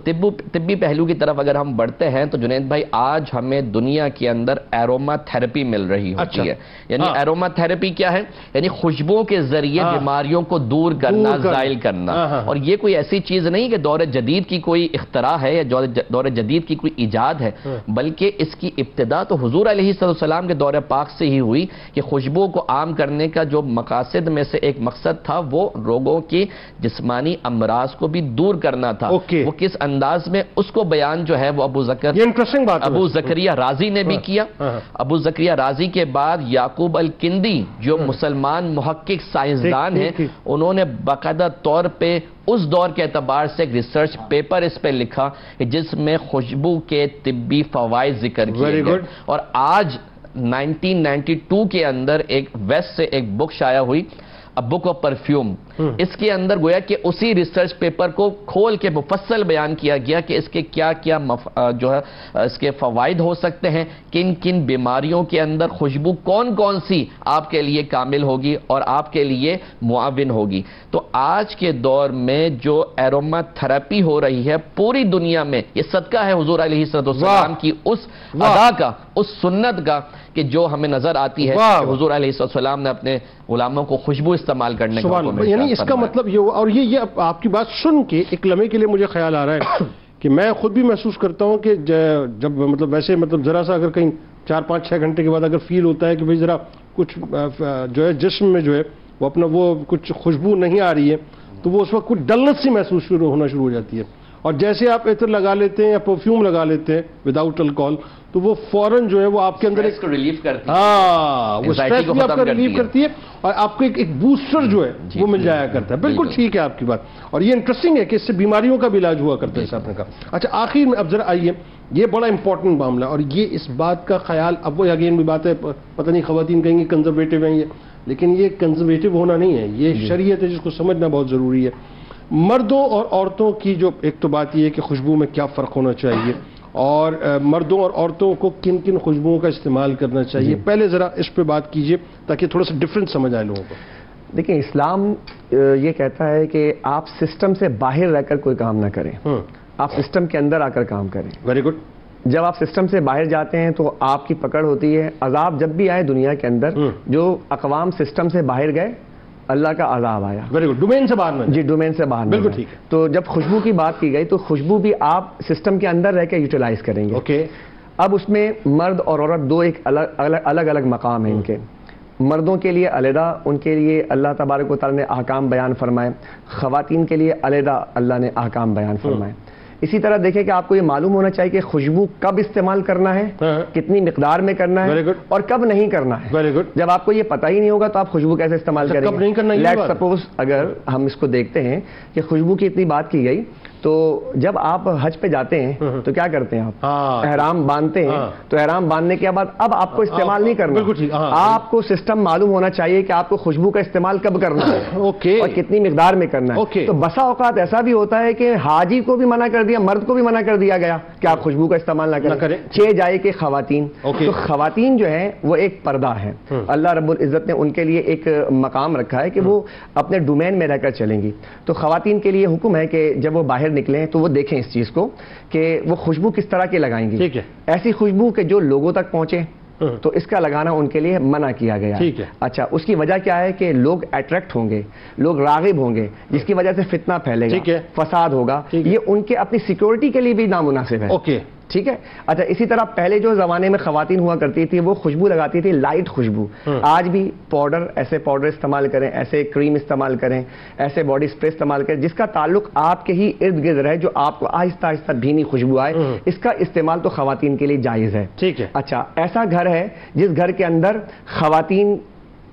طبی پہلو کی طرف اگر ہم بڑھتے ہیں تو جنید بھائی آج ہمیں دنیا کے اندر ایروما تھراپی مل رہی ہوتی ہے۔ یعنی ایروما تھراپی کیا ہے؟ یعنی خوشبوؤں کے ذریعے بیماریوں کو دور کرنا، زائل کرنا۔ اور یہ کوئی ایسی چیز نہیں کہ دور جدید کی کوئی اختراع ہے یا دور جدید کی کوئی ایجاد ہے، بلکہ اس کی ابتدا تو حضور علیہ السلام کے دور پاک سے ہی ہوئی کہ خوشبو کو عام کرنے کا جو مقاصد میں سے ایک مقصد تھا وہ لوگوں کی جسمانی امراض کو بھی دور کرنا تھا۔ وہ کس انداز میں اس کو بیان جو ہے وہ ابو زکریہ رازی نے بھی کیا۔ ابو زکریہ رازی کے بعد یعقوب الکندی جو مسلمان محقق سائنسدان ہیں، انہوں نے باقاعدہ طور پہ اس دور کے اعتبار سے ایک ریسرچ پیپر اس پہ لکھا جس میں خوشبو کے طبی فوائد ذکر کیے گئے، اور آج 1992 کے اندر ایک ویسٹ سے ایک بک شائع ہوئی، A Book of Perfume۔ اس کے اندر گویا کہ اسی ریسرچ پیپر کو کھول کے مفصل بیان کیا گیا کہ اس کے کیا کیا جو ہے اس کے فوائد ہو سکتے ہیں، کن کن بیماریوں کے اندر خوشبو کون کون سی آپ کے لیے کامل ہوگی اور آپ کے لیے معاون ہوگی۔ تو آج کے دور میں جو ایروما تھراپی ہو رہی ہے پوری دنیا میں، یہ صدقہ ہے حضور علیہ السلام کی اس ادا کا، اس سنت کا کہ جو ہمیں نظر آتی ہے کہ حضور علیہ السلام نے اپنے غلاموں کو خوشبو استعمال کرنے کا حکم دیا۔ یعنی اس کا مطلب یہ ہوا، اور یہ آپ کی بات سن کے ایک لمحے کے لیے مجھے خیال آ رہا ہے کہ میں خود بھی محسوس کرتا ہوں کہ جب مطلب ویسے مطلب ذرا سا اگر کہیں 4-5-6 گھنٹے کے بعد اگر فیل ہوتا ہے کہ بھئی ذرا کچھ جو ہے جسم میں جو ہے وہ اپنا وہ کچھ خوشبو نہیں آ رہی ہے، تو وہ اس وقت کچھ ڈلنس سی محسوس ہونا شروع ہو جاتی ہے، اور جیسے آپ عطر لگا لیتے ہیں یا پرفیوم لگا لیتے ہیں وداؤٹ الکوہول تو وہ فوراً جو ہے وہ آپ کے اندر ایک ریلیف کرتی ہے، وہ اسٹریس بھی آپ کا ریلیف کرتی ہے اور آپ کو ایک بوسٹر جو ہے وہ مل جایا کرتا ہے۔ بالکل ٹھیک ہے آپ کی بات، اور یہ انٹرسٹنگ ہے کہ اس سے بیماریوں کا بھی علاج ہوا کرتا ہے، آپ نے کہا۔ اچھا آخر میں اب ذرا آئیے، یہ بڑا امپورٹنٹ معاملہ، اور یہ اس بات کا خیال اب وہ اگین بھی بات ہے، پتہ نہیں خواتین کہیں گی کنزرویٹو ہیں یہ، لیکن یہ کنزرویٹو ہونا نہیں ہے، یہ شریعت ہے جس کو سمجھنا بہت ضروری ہے۔ مردوں اور عورتوں کی جو ایک تو بات یہ ہے کہ خوشبو میں کیا فرق ہونا چاہیے، اور مردوں اور عورتوں کو کن کن خوشبوؤں کا استعمال کرنا چاہیے، پہلے ذرا اس پہ بات کیجئے تاکہ تھوڑا سا ڈفرینس سمجھ آئے لوگوں کو۔ دیکھیں اسلام یہ کہتا ہے کہ آپ سسٹم سے باہر رہ کر کوئی کام نہ کریں، آپ سسٹم کے اندر آ کر کام کریں۔ Very good. جب آپ سسٹم سے باہر جاتے ہیں تو آپ کی پکڑ ہوتی ہے، عذاب جب بھی آئے دنیا کے اندر، جو اقوام سسٹم سے باہر گئے اللہ کا عذاب آیا۔ ویری گڈ، ڈومین سے باہر میں، جی ڈومین سے باہر، بالکل ٹھیک ہے۔ تو جب خوشبو کی بات کی گئی تو خوشبو بھی آپ سسٹم کے اندر رہ کے یوٹیلائز کریں گے۔ اوکے، اب اس میں مرد اور عورت دو ایک الگ الگ مقام ہیں ان کے۔ مردوں کے لیے علیحدہ ان کے لیے اللہ تبارک و تعالیٰ نے احکام بیان فرمائے، خواتین کے لیے علیحدہ اللہ نے احکام بیان فرمائے۔ اسی طرح دیکھیں کہ آپ کو یہ معلوم ہونا چاہیے کہ خوشبو کب استعمال کرنا ہے، کتنی مقدار میں کرنا ہے اور کب نہیں کرنا ہے۔ Very good. جب آپ کو یہ پتہ ہی نہیں ہوگا تو آپ خوشبو کیسے استعمال کریں گے؟ کب نہیں کرنا ہے؟ لیٹ سپوز اگر ہم اس کو دیکھتے ہیں کہ خوشبو کی اتنی بات کی گئی تو جب آپ حج پہ جاتے ہیں تو کیا کرتے ہیں آپ؟ احرام باندھتے ہیں. تو احرام باندھنے کے بعد اب آپ کو استعمال نہیں کرنا. آپ کو سسٹم معلوم ہونا چاہیے کہ آپ کو خوشبو کا استعمال کب کرنا ہے اور کتنی مقدار میں کرنا ہے. تو بسا اوقات ایسا بھی ہوتا ہے کہ حاجی کو بھی منع کر دیا, مرد کو بھی منع کر دیا گیا کہ آپ خوشبو کا استعمال نہ کریں. جائے کہ خواتین, تو خواتین جو ہیں وہ ایک پردہ ہے. اللہ رب العزت نے ان کے لیے ایک مقام رکھا ہے کہ وہ اپنے ڈومین میں رہ کر چلیں گی. تو خواتین کے لیے حکم ہے کہ جب وہ باہر نکلیں تو وہ دیکھیں اس چیز کو کہ وہ خوشبو کس طرح کی لگائیں گی. ایسی خوشبو کہ جو لوگوں تک پہنچے, تو اس کا لگانا ان کے لیے منع کیا گیا. اچھا, اس کی وجہ کیا ہے کہ لوگ اٹریکٹ ہوں گے, لوگ راغب ہوں گے, جس کی وجہ سے فتنہ پھیلے گا, فساد ہوگا. یہ ان کے اپنی سیکیورٹی کے لیے بھی نامناسب ہے. ٹھیک ہے. اچھا, اسی طرح پہلے جو زمانے میں خواتین ہوا کرتی تھی وہ خوشبو لگاتی تھی لائٹ خوشبو. آج بھی پاؤڈر, ایسے پاؤڈر استعمال کریں, ایسے کریم استعمال کریں, ایسے باڈی اسپرے استعمال کریں جس کا تعلق آپ کے ہی ارد گرد رہے, جو آپ کو آہستہ آہستہ بھینی خوشبو آئے. اس کا استعمال تو خواتین کے لیے جائز ہے. ٹھیک ہے. اچھا, ایسا گھر ہے جس گھر کے اندر خواتین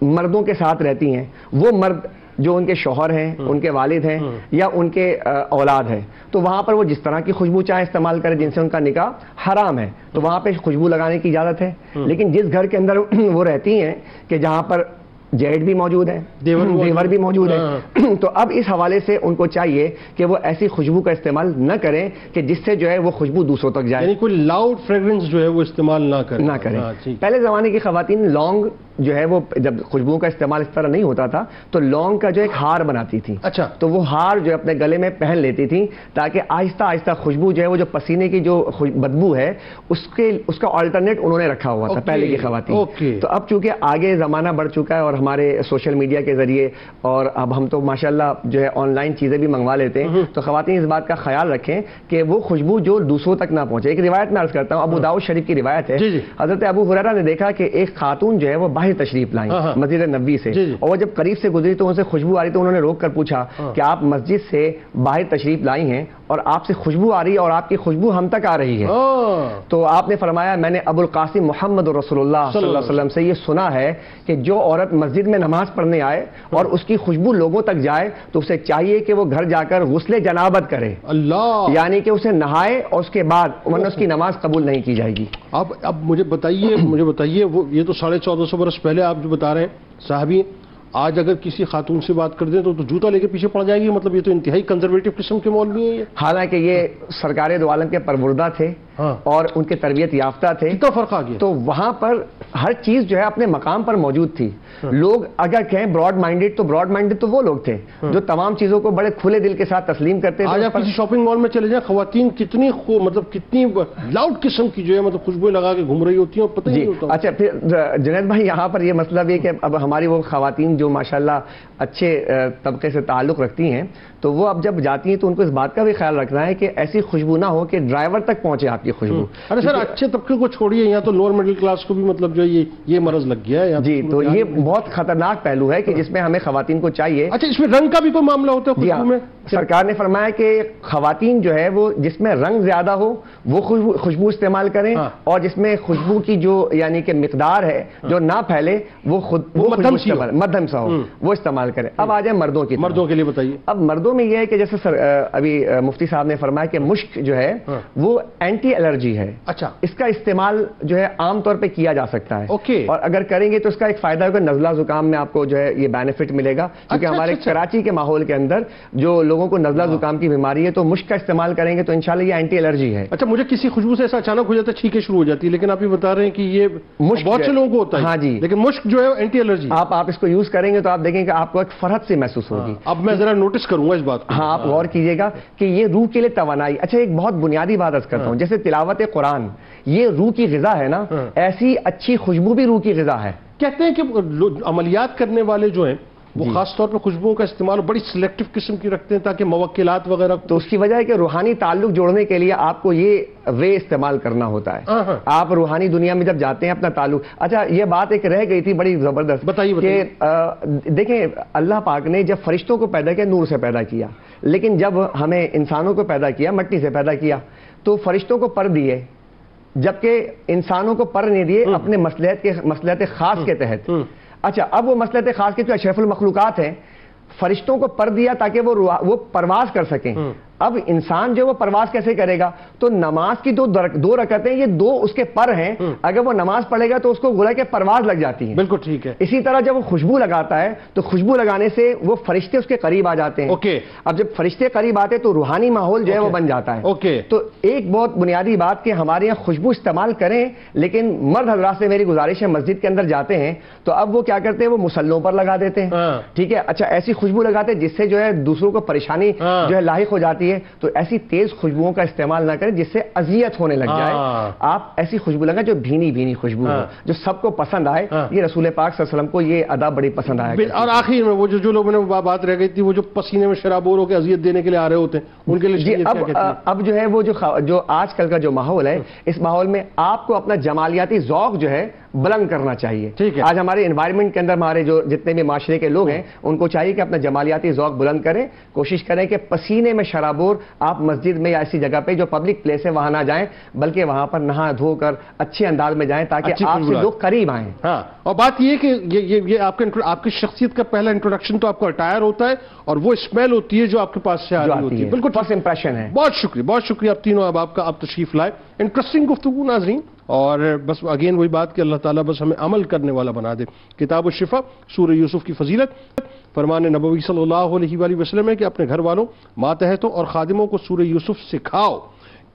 مردوں کے ساتھ رہتی ہیں, وہ مرد جو ان کے شوہر ہیں, ان کے والد ہیں یا ان کے اولاد ہیں, تو وہاں پر وہ جس طرح کی خوشبو چاہے استعمال کریں جن سے ان کا نکاح حرام ہے, تو وہاں پہ خوشبو لگانے کی اجازت ہے. لیکن جس گھر کے اندر وہ رہتی ہیں کہ جہاں پر جیٹ بھی موجود ہے, دیور بھی موجود ہے, تو اب اس حوالے سے ان کو چاہیے کہ وہ ایسی خوشبو کا استعمال نہ کریں کہ جس سے جو ہے وہ خوشبو دوسروں تک جائے. یعنی کوئی لاؤڈ فریگرنس جو ہے وہ استعمال نہ کریں. پہلے زمانے کی خواتین لونگ جو ہے وہ جب خوشبو کا استعمال اس طرح نہیں ہوتا تھا تو لونگ کا جو ایک ہار بناتی تھی. اچھا, تو وہ ہار جو اپنے گلے میں پہن لیتی تھی تاکہ آہستہ آہستہ خوشبو جو ہے وہ جو پسینے کی جو بدبو ہے اس کا آلٹرنیٹ انہوں نے رکھا ہوا تھا پہلے کی خواتین. تو اب چونکہ آگے زمانہ بڑھ چکا ہے اور ہمارے سوشل میڈیا کے ذریعے, اور اب ہم تو ماشاءاللہ جو ہے آن لائن چیزیں بھی منگوا لیتے ہیں, تو خواتین اس بات کا خیال رکھیں کہ وہ خوشبو جو دوسروں تک نہ پہنچے. ایک روایت میں عرض کرتا ہوں, ابو داؤد شریف کی روایت ہے, حضرت ابو ہریرہ نے دیکھا کہ ایک خاتون جو ہے وہ باہر تشریف لائیں مسجد نبوی سے, اور وہ جب قریب سے گزری تو ان سے خوشبو آ رہی, تو انہوں نے روک کر پوچھا کہ آپ مسجد سے باہر تشریف لائی ہیں اور آپ سے خوشبو آ رہی ہے اور آپ کی خوشبو ہم تک آ رہی ہے. تو آپ نے فرمایا میں نے ابو القاسم محمد رسول اللہ صلی اللہ علیہ وسلم سے یہ سنا ہے کہ جو عورت مسجد میں نماز پڑھنے آئے اور اس کی خوشبو لوگوں تک جائے تو اسے چاہیے کہ وہ گھر جا کر غسل جنابت کرے, یعنی کہ اسے نہائے اور اس کے بعد, ورنہ اس کی نماز قبول نہیں کی جائے گی. اب مجھے بتائیے وہ یہ تو 1450 برس پہلے آپ جو بتا رہے ہیں صحابی, آج اگر کسی خاتون سے بات کر دیں تو جوتا لے کے پیچھے پڑ جائے گی. مطلب یہ تو انتہائی کنزرویٹو قسم کے مولوی ہیں. حالانکہ یہ سرکار دو عالم کے پروردہ تھے اور ان کے تربیت یافتہ تھے. کتنا فرق آ گیا. تو وہاں پر ہر چیز جو ہے اپنے مقام پر موجود تھی. لوگ اگر کہیں براڈ مائنڈیڈ تو وہ لوگ تھے جو تمام چیزوں کو بڑے کھلے دل کے ساتھ تسلیم کرتے تھے. آج آپ کسی شاپنگ مال میں چلے جائیں, خواتین کتنی لاؤڈ قسم کی جو ہے مطلب خوشبوئیں لگا کے گھوم رہی ہوتی ہیں اور پتہ نہیں ہوتا. اچھا, پھر جنید بھائی یہاں پر یہ مسئلہ بھی ہے کہ اب ہماری وہ خواتین جو ماشاءاللہ اچھے طبقے سے تعلق رکھتی ہیں, تو وہ اب جب جاتی ہیں تو ان کو اس بات کا بھی خیال رکھنا ہے کہ ایسی خوشبو نہ ہو کہ ڈرائیور تک پہنچے آپ کی خوشبو. ارے سر, اچھے طبقے کو چھوڑیے, یہاں تو لوور مڈل کلاس کو بھی مطلب جو یہ مرض لگ گیا ہے. جی, تو یہ بہت خطرناک پہلو ہے کہ جس میں ہمیں خواتین کو چاہیے. اچھا, اس میں رنگ کا بھی کوئی معاملہ ہوتا ہے خوشبو میں؟ سرکار نے فرمایا کہ خواتین جو ہے وہ جس میں رنگ زیادہ ہو وہ خوشبو استعمال کریں, اور جس میں خوشبو کی جو یعنی کہ مقدار ہے جو نہ پھیلے وہ مدھم سا ہو وہ استعمال کریں. اب آ جائیں مردوں کی. مردوں کے لیے بتائیے. اب مردوں میں یہ ہے کہ جیسے ابھی مفتی صاحب نے فرمایا کہ مشک جو ہے وہ اینٹی الرجی ہے. اچھا, اس کا استعمال جو ہے عام طور پہ کیا جا سکتا ہے. اور اگر کریں گے تو اس کا ایک فائدہ ہوگا, نزلہ زکام میں آپ کو جو ہے یہ بینیفٹ ملے گا, کیونکہ ہمارے کراچی کے ماحول کے اندر جو لوگوں کو نزلہ زکام کی بیماری ہے تو مشک کا استعمال کریں گے تو انشاءاللہ یہ اینٹی الرجی ہے. اچھا, مجھے کسی خوشبو سے ایسا اچانک ہو جاتا ہے چھینکیں شروع ہو جاتی ہے, لیکن آپ یہ بتا رہے ہیں کہ یہ بہت سے لوگوں کو ہوتا ہے. ہاں جی, لیکن مشک جو ہے اینٹی الرجی. آپ اس کو یوز کریں گے تو آپ دیکھیں کہ آپ کو ایک فرحت سی محسوس ہوگی. اب میں ذرا نوٹس کروں گا اس بات کو. ہاں, آپ غور کیجئے گا کہ یہ روح کے لیے توانائی. اچھا, ایک بہت بنیادی بات عرض کرتا ہوں, جیسے تلاوت قرآن یہ روح کی غذا ہے نا, ایسی اچھی خوشبو بھی روح کی غذا ہے. کہتے ہیں کہ عملیات کرنے والے جو ہیں وہ خاص طور پر خوشبوؤں کا استعمال بڑی سلیکٹو قسم کی رکھتے ہیں تاکہ موکلات وغیرہ. تو اس کی وجہ ہے کہ روحانی تعلق جوڑنے کے لیے آپ کو یہ وے استعمال کرنا ہوتا ہے. آپ روحانی دنیا میں جب جاتے ہیں اپنا تعلق. اچھا, یہ بات ایک رہ گئی تھی بڑی زبردست. بتائیے. کہ دیکھیں, اللہ پاک نے جب فرشتوں کو پیدا کیا نور سے پیدا کیا, لیکن جب ہمیں انسانوں کو پیدا کیا مٹی سے پیدا کیا, تو فرشتوں کو پر دیے جبکہ انسانوں کو پر نہیں دیے اپنے مصلحت خاص کے تحت. اچھا, اب وہ مصلحت خاص کے جو اشرف المخلوقات ہیں, فرشتوں کو پر دیا تاکہ وہ پرواز کر سکیں, اب انسان جو وہ پرواز کیسے کرے گا؟ تو نماز کی دو رکعتیں، یہ دو اس کے پر ہیں، اگر وہ نماز پڑھے گا تو اس کو گویا کہ پرواز لگ جاتی ہے. بالکل ٹھیک ہے. اسی طرح جب وہ خوشبو لگاتا ہے تو خوشبو لگانے سے وہ فرشتے اس کے قریب آ جاتے ہیں. اب جب فرشتے قریب آتے تو روحانی ماحول جو ہے وہ بن جاتا ہے. تو ایک بہت بنیادی بات کہ ہمارے یہاں خوشبو استعمال کریں، لیکن مرد حضرات سے میری گزارش ہے مسجد کے اندر جاتے ہیں تو اب وہ کیا کرتے ہیں، وہ مسلوں پر لگا دیتے ہیں. ٹھیک ہے، اچھا ایسی خوشبو لگاتے ہیں جس سے جو ہے دوسروں کو پریشانی جو ہے لاحق ہو جاتی ہے. تو ایسی تیز خوشبوؤں کا استعمال نہ کریں جس سے اذیت ہونے لگ جائے. آپ ایسی خوشبو لگائیں جو بھینی بھینی خوشبو ہو، جو سب کو پسند آئے. یہ رسول پاک صلی اللہ علیہ وسلم کو یہ ادا بڑی پسند آیا. اور آخر میں وہ جو لوگوں نے بات رہ گئی تھی، وہ جو پسینے میں شرابور ہو کے اذیت دینے کے لیے آ رہے ہوتے ہیں، ان کے لیے اب جو ہے وہ جو آج کل کا جو ماحول ہے، اس ماحول میں آپ کو اپنا جمالیاتی ذوق جو ہے بلند کرنا چاہیے. آج ہمارے انوائرمنٹ کے اندر ہمارے جو جتنے بھی معاشرے کے لوگ ہیں ان کو چاہیے کہ اپنا جمالیاتی ذوق بلند کریں. کوشش کریں کہ پسینے میں شرابور آپ مسجد میں یا ایسی جگہ پہ جو پبلک پلیس ہے وہاں نہ جائیں، بلکہ وہاں پر نہا دھو کر اچھے انداز میں جائیں تاکہ آپ سے لوگ قریب آئیں. ہاں، اور بات یہ کہ یہ آپ کی شخصیت کا پہلا انٹروڈکشن تو آپ کا اٹائر ہوتا ہے اور وہ اسمیل ہوتی ہے جو آپ کے پاس سے آ رہی ہوتی ہے. بالکل فرسٹ امپریشن ہے. بہت شکریہ آپ تینوں آپ کا تشریف لائے. انٹرسٹنگ گفتگو ناظرین، اور بس اگین وہی بات کہ اللہ تعالیٰ بس ہمیں عمل کرنے والا بنا دے. کتاب الشفا سورہ یوسف کی فضیلت، فرمان نبوی صلی اللہ علیہ وآلہ وسلم ہے کہ اپنے گھر والوں، ماتحتوں اور خادموں کو سورہ یوسف سکھاؤ،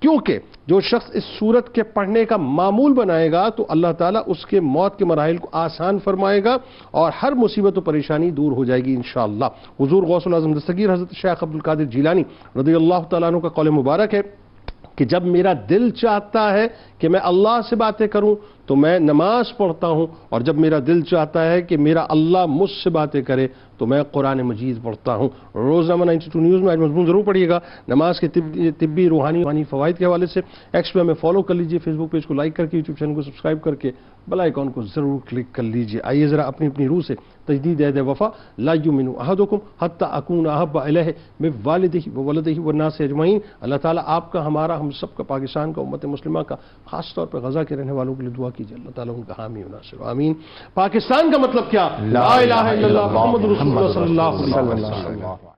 کیونکہ جو شخص اس سورت کے پڑھنے کا معمول بنائے گا تو اللہ تعالیٰ اس کے موت کے مراحل کو آسان فرمائے گا اور ہر مصیبت و پریشانی دور ہو جائے گی انشاءاللہ. حضور غوث العظم دستگیر حضرت شیخ عبد القادر جیلانی رضی اللہ تعالیٰ عنہ کا قول مبارک ہے کہ جب میرا دل چاہتا ہے کہ میں اللہ سے باتیں کروں تو میں نماز پڑھتا ہوں، اور جب میرا دل چاہتا ہے کہ میرا اللہ مجھ سے باتیں کرے تو میں قرآن مجید پڑھتا ہوں. روزنامہ 92 نیوز میں آج مضمون ضرور پڑھیے گا نماز کے طبی روحانی فوائد کے حوالے سے. ایکس پہ ہمیں فالو کر لیجئے، فیس بک پیج کو لائک کر کے، یوٹیوب چینل کو سبسکرائب کر کے بیل آئیکن کو ضرور کلک کر لیجئے. آئیے ذرا اپنی روح سے تجدید عہد وفا لا یؤمن احدکم حتی اکون احب الیہ من والدہ وولدہ والناس اجمعین. اللہ تعالیٰ آپ کا، ہمارا، ہم سب کا، پاکستان کا، امت مسلمہ کا، خاص طور پر غزہ کے رہنے والوں کے لیے دعا کیجیے. اللہ تعالیٰ ان کا حامی و ناصر. آمین. پاکستان کا مطلب کیا؟ لا الہ الا اللہ محمد رسول اللہ صلی اللہ علیہ وسلم.